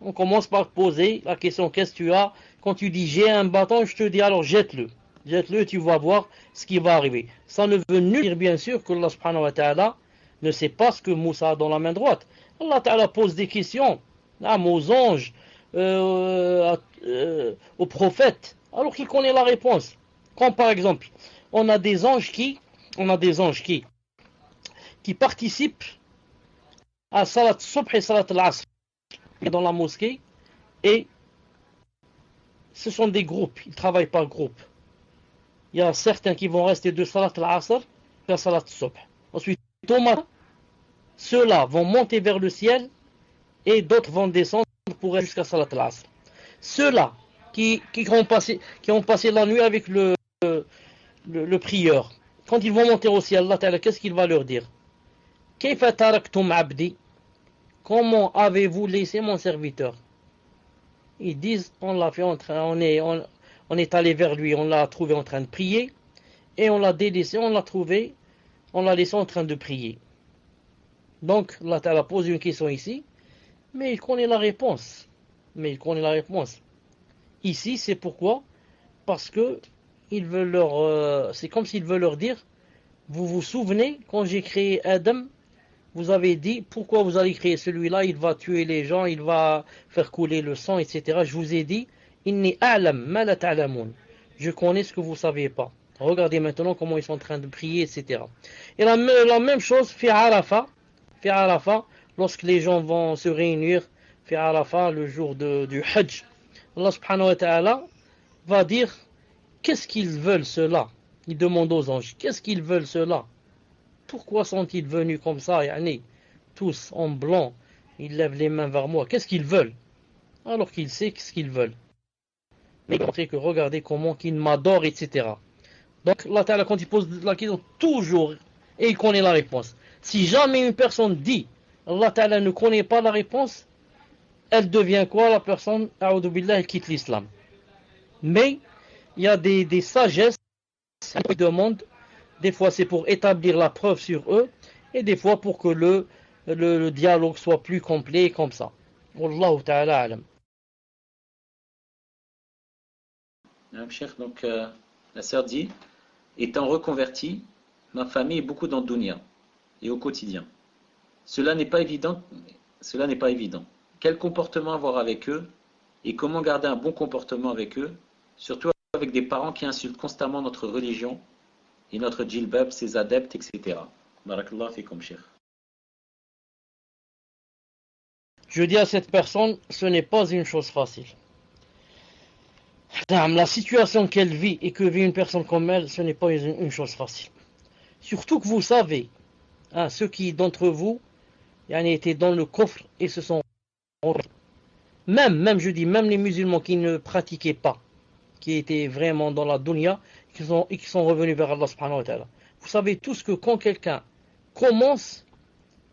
on commence par poser la question: qu'est-ce que tu as? Quand tu dis j'ai un bâton, je te dis alors jette-le. Jette-le, tu vas voir ce qui va arriver. Ça ne veut nullement dire, bien sûr, que Allah subhanahu wa ta'ala ne sait pas ce que Moussa a dans la main droite. Allah ta'ala pose des questions aux anges, aux prophètes, alors qu'il connaît la réponse. Comme par exemple, on a des anges qui participent à Salat Subh et Salat al-Asr dans la mosquée, et ce sont des groupes, ils travaillent par groupe. Il y a certains qui vont rester de Salat al-Asr à Salat Subh. Ensuite, au matin, ceux-là vont monter vers le ciel et d'autres vont descendre pour aller jusqu'à Salat al-Asr. Ceux-là qui ont passé la nuit avec le prieur, quand ils vont monter au ciel, Allah Ta'ala, qu'est-ce qu'il va leur dire? Kayfa taraktum abdi? Comment avez-vous laissé mon serviteur? Ils disent: on l'a fait on est allé vers lui, on l'a trouvé en train de prier, et on l'a délaissé, on l'a laissé en train de prier. Donc, Allah Ta'ala pose une question ici, mais il connaît la réponse. Ici, c'est pourquoi? Parce que c'est comme s'il veut leur dire: vous vous souvenez, quand j'ai créé Adam, vous avez dit: pourquoi vous allez créer celui-là, il va tuer les gens, il va faire couler le sang, etc. Je vous ai dit: inni a'lam ma la ta'lamun. Je connais ce que vous ne savez pas. Regardez maintenant comment ils sont en train de prier, etc. Et la même chose fait Arafat, lorsque les gens vont se réunir, fait Arafat, le jour du Hajj. Allah subhanahu wa ta'ala va dire: qu'est-ce qu'ils veulent ceux-là? Il demande aux anges: qu'est-ce qu'ils veulent ceux-là? Pourquoi sont-ils venus comme ça, tous en blanc? Ils lèvent les mains vers moi. Qu'est-ce qu'ils veulent? Alors qu'il sait ce qu'ils veulent. Mais montrer que regardez comment qu'ils m'adorent, etc. Donc, Allah Ta'ala, quand il pose la question, toujours, et il connaît la réponse. Si jamais une personne dit Allah Ta'ala ne connaît pas la réponse, elle devient quoi? La personne, a'udhu billah, elle quitte l'islam. Mais il y a des sagesses qui demandent, des fois c'est pour établir la preuve sur eux, et des fois pour que le dialogue soit plus complet comme ça. Wallahu ta'ala alam. Cheikh, donc la sœur dit, étant reconvertie, ma famille est beaucoup dans le dunya et au quotidien. Cela n'est pas évident. Cela n'est pas évident. Quel comportement avoir avec eux et comment garder un bon comportement avec eux, surtout avec des parents qui insultent constamment notre religion et notre djilbab, ses adeptes, etc. Barakallah fikum, Cheikh. Je dis à cette personne, ce n'est pas une chose facile. La situation qu'elle vit et que vit une personne comme elle, ce n'est pas une chose facile. Surtout que vous savez, ceux qui d'entre vous étaient dans le coffre et se sont... Même, je dis, même les musulmans qui ne pratiquaient pas, qui étaient vraiment dans la dunya, et qui sont revenus vers Allah subhanahu wa ta'ala. Vous savez tous que quand quelqu'un commence,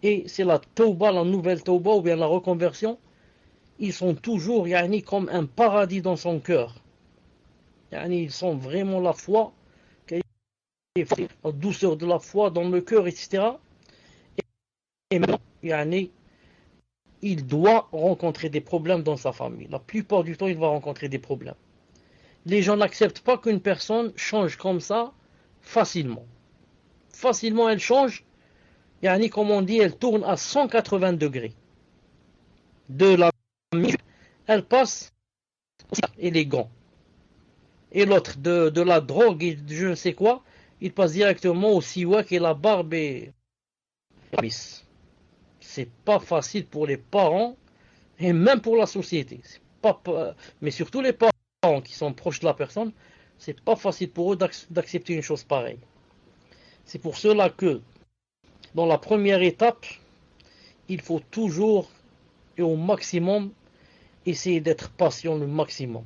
et c'est la tauba, la nouvelle tauba, ou bien la reconversion, ils sont toujours comme un paradis dans son cœur. Ils sont vraiment la foi, la douceur de la foi dans le cœur, etc. Et maintenant, il doit rencontrer des problèmes dans sa famille. La plupart du temps, il va rencontrer des problèmes. Les gens n'acceptent pas qu'une personne change comme ça facilement. Facilement, elle change, comme on dit, elle tourne à 180 degrés. De la musique, elle passe élégant. Et l'autre, de la drogue et je ne sais quoi, il passe directement au siwak et la barbe et... C'est pas facile pour les parents et même pour la société. Mais surtout les parents qui sont proches de la personne, c'est pas facile pour eux d'accepter une chose pareille. C'est pour cela que dans la première étape, il faut toujours et au maximum essayer d'être patient le maximum.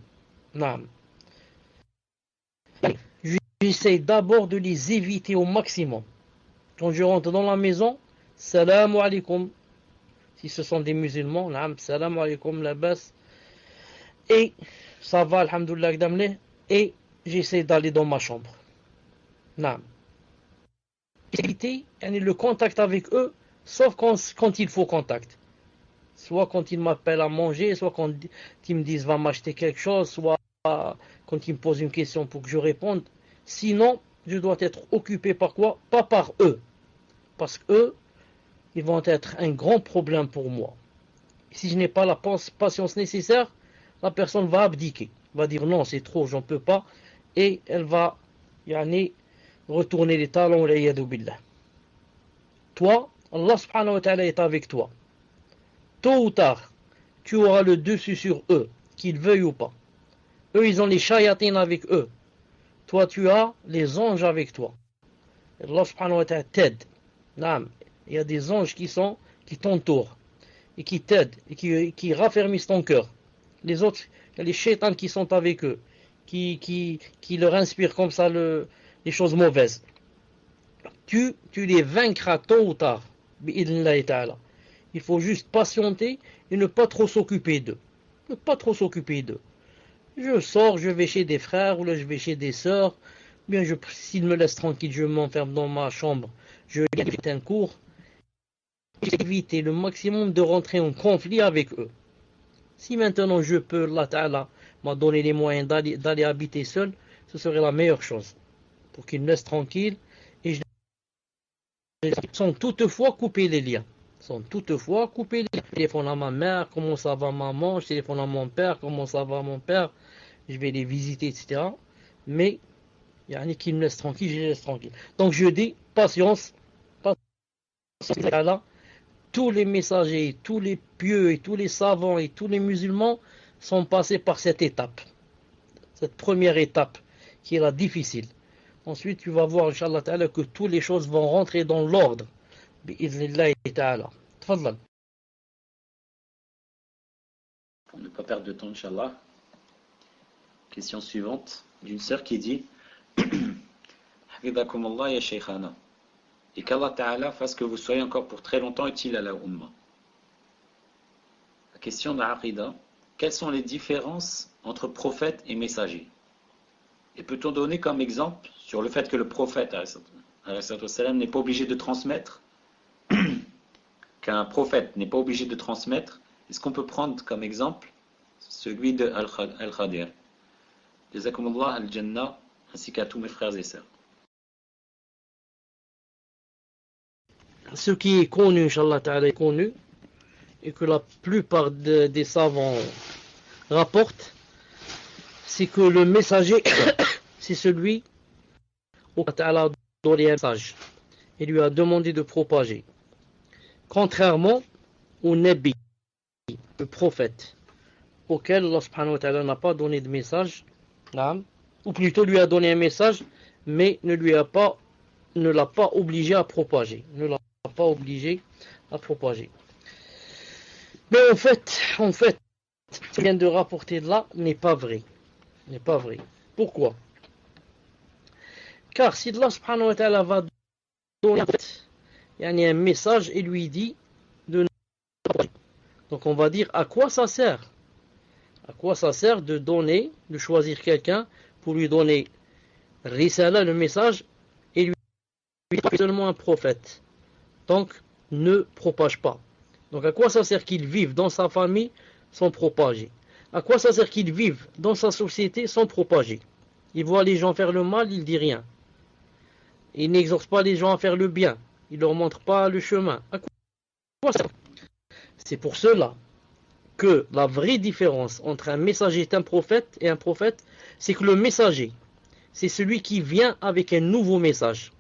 J'essaie d'abord de les éviter au maximum. Quand je rentre dans la maison, salam alaikum. Si ce sont des musulmans, salam alaikum, la basse. Et ça va, alhamdoulilah, et j'essaie d'aller dans ma chambre. Éviter le contact avec eux, sauf quand il faut contact. Soit quand ils m'appellent à manger, soit quand ils me disent va m'acheter quelque chose, soit quand ils me posent une question pour que je réponde. Sinon, je dois être occupé par quoi? Pas par eux. Parce qu'eux, ils vont être un grand problème pour moi. Si je n'ai pas la patience nécessaire, la personne va abdiquer. Va dire non, c'est trop, j'en peux pas. Et elle va retourner les talons, billah. Toi, Allah subhanahu wa ta'ala est avec toi. Tôt ou tard, tu auras le dessus sur eux, qu'ils veuillent ou pas. Eux, ils ont les shayatines avec eux. Toi, tu as les anges avec toi. Allah subhanahu wa ta'ala t'aide. Il y a des anges qui t'entourent et qui t'aident et qui raffermissent ton cœur. Les autres, il y a les shaitans qui sont avec eux, qui leur inspirent comme ça les choses mauvaises. Tu les vaincras tôt ou tard. Il faut juste patienter et ne pas trop s'occuper d'eux. Ne pas trop s'occuper d'eux. Je sors, je vais chez des frères, ou là je vais chez des sœurs. Bien, s'ils me laissent tranquille, je m'enferme dans ma chambre. Je vais un cours. Éviter le maximum de rentrer en conflit avec eux. Si maintenant je peux, Allah Ta'ala m'a donné les moyens d'aller habiter seul, ce serait la meilleure chose. Pour qu'ils me laissent tranquille. Et sans toutefois couper les liens. Sans toutefois couper les liens. Je téléphone à ma mère, comment ça va maman, je téléphone à mon père, comment ça va mon père, je vais les visiter, etc. Mais, il y en a qui me laissent tranquille, je les laisse tranquille. Donc je dis, patience, là, tous les messagers, tous les pieux et tous les savants et tous les musulmans sont passés par cette étape. Cette première étape qui est la difficile. Ensuite, tu vas voir, Inch'Allah Ta'ala, que toutes les choses vont rentrer dans l'ordre. Bi'idhnillahi Ta'ala. Tfadlal. Pour ne pas perdre de temps, Inch'Allah. Question suivante d'une sœur qui dit Hafidakum Allah ya Shaykhana. et qu'Allah Ta'ala fasse que vous soyez encore pour très longtemps utile à la Ummah. La question de la Aqidah, quelles sont les différences entre prophète et messager? Et peut-on donner comme exemple sur le fait que le prophète n'est pas obligé de transmettre, qu'un prophète n'est pas obligé de transmettre? Est-ce qu'on peut prendre comme exemple celui de Al-Khadir? Jazakumullah al-Jannah, ainsi qu'à tous mes frères et sœurs. Ce qui est connu, Inch'Allah Ta'ala, est connu, et que la plupart des savants rapportent, c'est que le messager, c'est celui où Allah Ta'ala a donné un message et lui a demandé de propager. Contrairement au Nabi, le prophète, auquel Allah Subhanahu wa Ta'ala n'a pas donné de message, ou plutôt lui a donné un message, mais ne l'a pas obligé à propager. Mais en fait, ce qu'il vient de rapporter de là n'est pas vrai. Pourquoi? Car si Allah Subhanahu wa Ta'ala va donner un message et lui dit de ne pas propager. Donc on va dire à quoi ça sert? À quoi ça sert de choisir quelqu'un pour lui donner Risala, le message, et lui seulement un prophète. Donc, ne propage pas. Donc, à quoi ça sert qu'il vive dans sa famille sans propager? À quoi ça sert qu'il vive dans sa société sans propager? Il voit les gens faire le mal, il dit rien. Il n'exhorte pas les gens à faire le bien. Il ne leur montre pas le chemin. À quoi ça sert? C'est pour cela que la vraie différence entre un messager et un prophète, c'est que le messager, c'est celui qui vient avec un nouveau message.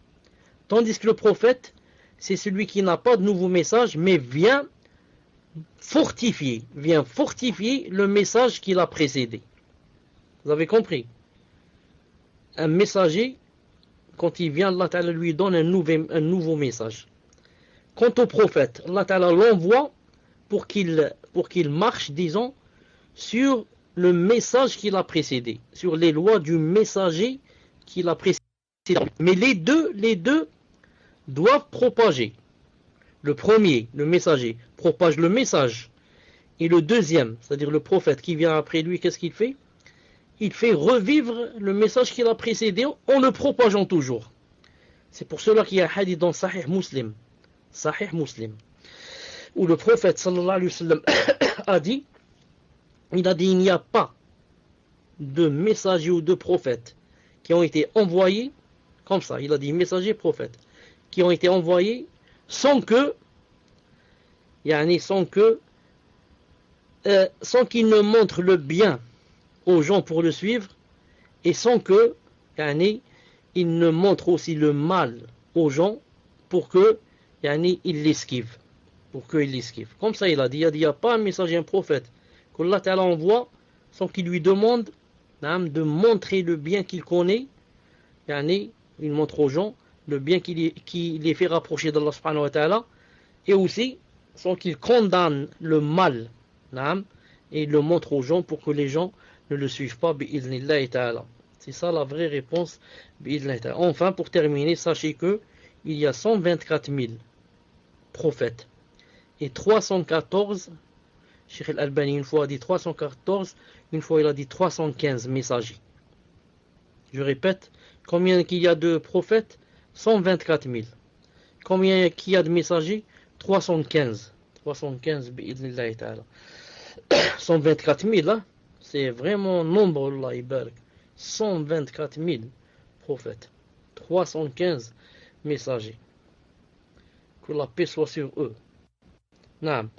Tandis que le prophète, c'est celui qui n'a pas de nouveau message, mais vient fortifier le message qui l'a précédé. Vous avez compris? Un messager, quand il vient, Allah Ta'ala lui donne un nouveau message. Quant au prophète, Allah Ta'ala l'envoie pour qu'il marche, disons, sur le message qui l'a précédé, sur les lois du messager qui l'a précédé. Mais les deux doivent propager. Le premier, le messager, propage le message. Et le deuxième, c'est-à-dire le prophète qui vient après lui, qu'est-ce qu'il fait? Il fait revivre le message qui l'a précédé en le propageant toujours. C'est pour cela qu'il y a un hadith dans Sahih Muslim, où le prophète sallallahu alayhi wa sallam a dit, il n'y a pas de messagers ou de prophètes qui ont été envoyés, comme ça, il a dit messagers, prophètes, qui ont été envoyés sans qu'ils ne montrent le bien aux gens pour le suivre, et sans que ils ne montrent aussi le mal aux gens pour que ils l'esquivent. Comme ça, il a dit, il n'y a pas un messager, un prophète qu'Allah Ta'ala envoie sans qu'il lui demande de montrer le bien qu'il connaît. Il montre aux gens le bien qui les fait rapprocher d'Allah Subhanahu wa Ta'ala, et aussi sans qu'il condamne le mal, et il le montre aux gens pour que les gens ne le suivent pas, bi'idhnillahi ta'ala. C'est ça la vraie réponse, bi'idhnillahi ta'ala. Enfin, pour terminer, sachez que il y a 124 000 prophètes et 314, Cheikh Al-Albani une fois a dit 314, une fois il a dit 315 messagers. Je répète, combien qu'il y a de prophètes? 124 000. Combien qu'il y a de messagers? 315. 315, bi'idhnillahi ta'ala. 124 000, hein? C'est vraiment nombre, Allah ibarak. 124 000 prophètes. 315 messagers. Que la paix soit sur eux. Naam.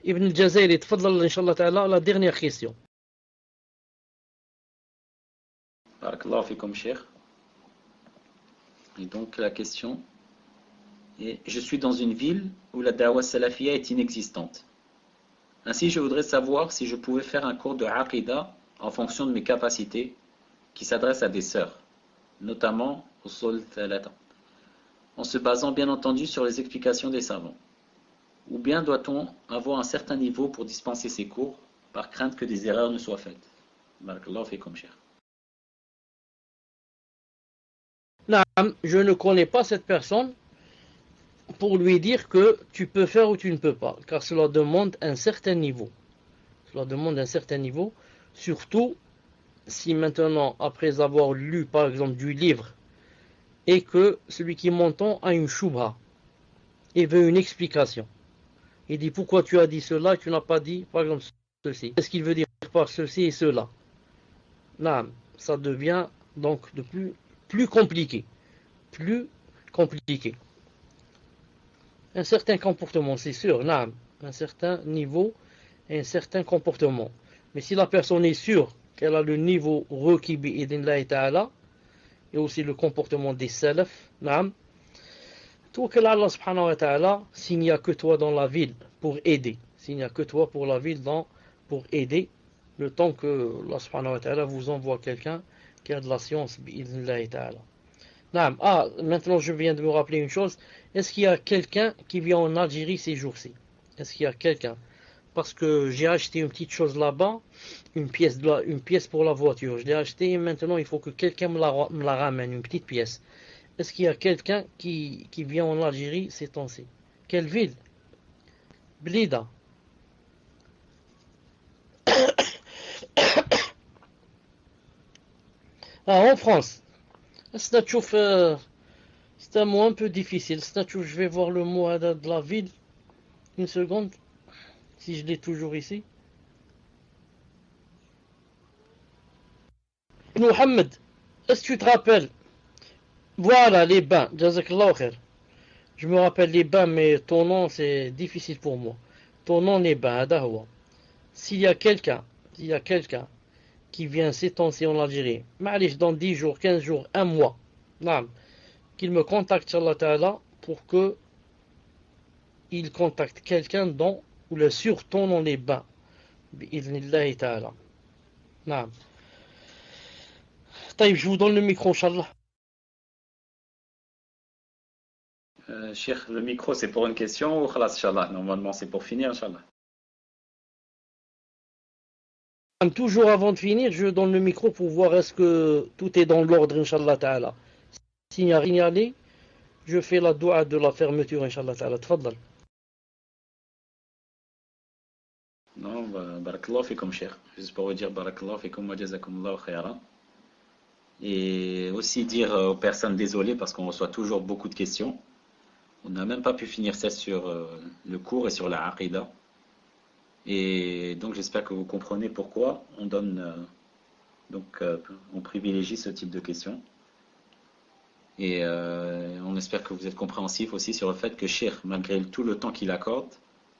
Ibn al-Jazayri, tfadlal, inshallah ta'ala, la dernière question. Barakallahu fikum, Cheikh. Et donc la question est, je suis dans une ville où la da'wa salafiyya est inexistante. Ainsi, je voudrais savoir si je pouvais faire un cours de Aqidah en fonction de mes capacités qui s'adresse à des sœurs, notamment Usul Thalatha, en se basant bien entendu sur les explications des savants. Ou bien doit-on avoir un certain niveau pour dispenser ces cours par crainte que des erreurs ne soient faites? Barakallahu fikum, Cheikh. Naam, je ne connais pas cette personne pour lui dire que tu peux faire ou tu ne peux pas, car cela demande un certain niveau. Cela demande un certain niveau, surtout si maintenant, après avoir lu par exemple du livre, et que celui qui m'entend a une shubha et veut une explication. Il dit pourquoi tu as dit cela et tu n'as pas dit par exemple ceci. Qu'est-ce qu'il veut dire par ceci et cela? Naam, ça devient donc de plus compliqué. Plus compliqué. Un certain comportement, c'est sûr, naam, un certain niveau et un certain comportement. Mais si la personne est sûre qu'elle a le niveau requis bi'idnillahi ta'ala, et aussi le comportement des salaf, naam, tout que Allah subhanahu wa ta'ala, s'il n'y a que toi dans la ville pour aider, s'il n'y a que toi pour la ville pour aider, le temps que Allah subhanahu wa ta'ala vous envoie quelqu'un qui a de la science bi'idnillahi ta'ala. Naam. Ah, maintenant je viens de me rappeler une chose. Est-ce qu'il y a quelqu'un qui vient en Algérie ces jours-ci? Est-ce qu'il y a quelqu'un? Parce que j'ai acheté une petite chose là-bas, une pièce pour la voiture. Je l'ai acheté et maintenant il faut que quelqu'un me la ramène, une petite pièce. Est-ce qu'il y a quelqu'un qui vient en Algérie ces temps-ci? Quelle ville? Blida. Ah, en France. C'est un mot un peu difficile. Je vais voir le mot de la ville. Une seconde. Si je l'ai toujours ici. Mohamed, est-ce que tu te rappelles? Voilà, les bains. Jazakallah khair. Je me rappelle les bains, mais ton nom, c'est difficile pour moi. Ton nom, les bains, Adawa. S'il y a quelqu'un qui vient ces temps-ci en Algérie, Ma'alish, dans 10 jours, 15 jours, un mois, naam, qu'il me contacte, Inch'Allah Ta'ala, pour que il contacte quelqu'un ou le sur ton dans les bains. Bi'idnillahi Ta'ala. Naam. Taïb, je vous donne le micro, Inch'Allah. Cheikh, le micro, c'est pour une question ou khalas, Inch'Allah? Normalement, c'est pour finir, Inch'Allah. Toujours avant de finir, je donne le micro pour voir est-ce que tout est dans l'ordre, Inch'Allah Ta'ala. S'il n'y a rien à aller, je fais la dua de la fermeture, Inch'Allah Ta'ala. Tfaddal. Non, barakallahu fikum, Cheikh. Juste pour vous dire barakallahu fikum wa jazakumullahu khairan. Et aussi dire aux personnes désolées parce qu'on reçoit toujours beaucoup de questions. On n'a même pas pu finir celle sur le cours et sur la aqidah. Et donc j'espère que vous comprenez pourquoi on donne on privilégie ce type de questions. Et on espère que vous êtes compréhensif aussi sur le fait que Cheikh, malgré tout le temps qu'il accorde,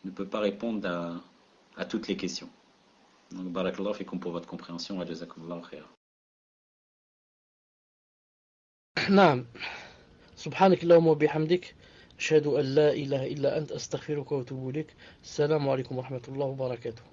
ne peut pas répondre à toutes les questions. Donc barakallahu fikum pour votre compréhension wa jazakumullahu khairan. نعم. سبحانك اللهم وبحمدك أشهد أن لا إله إلا أنت أستغفرك وأتوب إليك. السلام عليكم ورحمة الله وبركاته.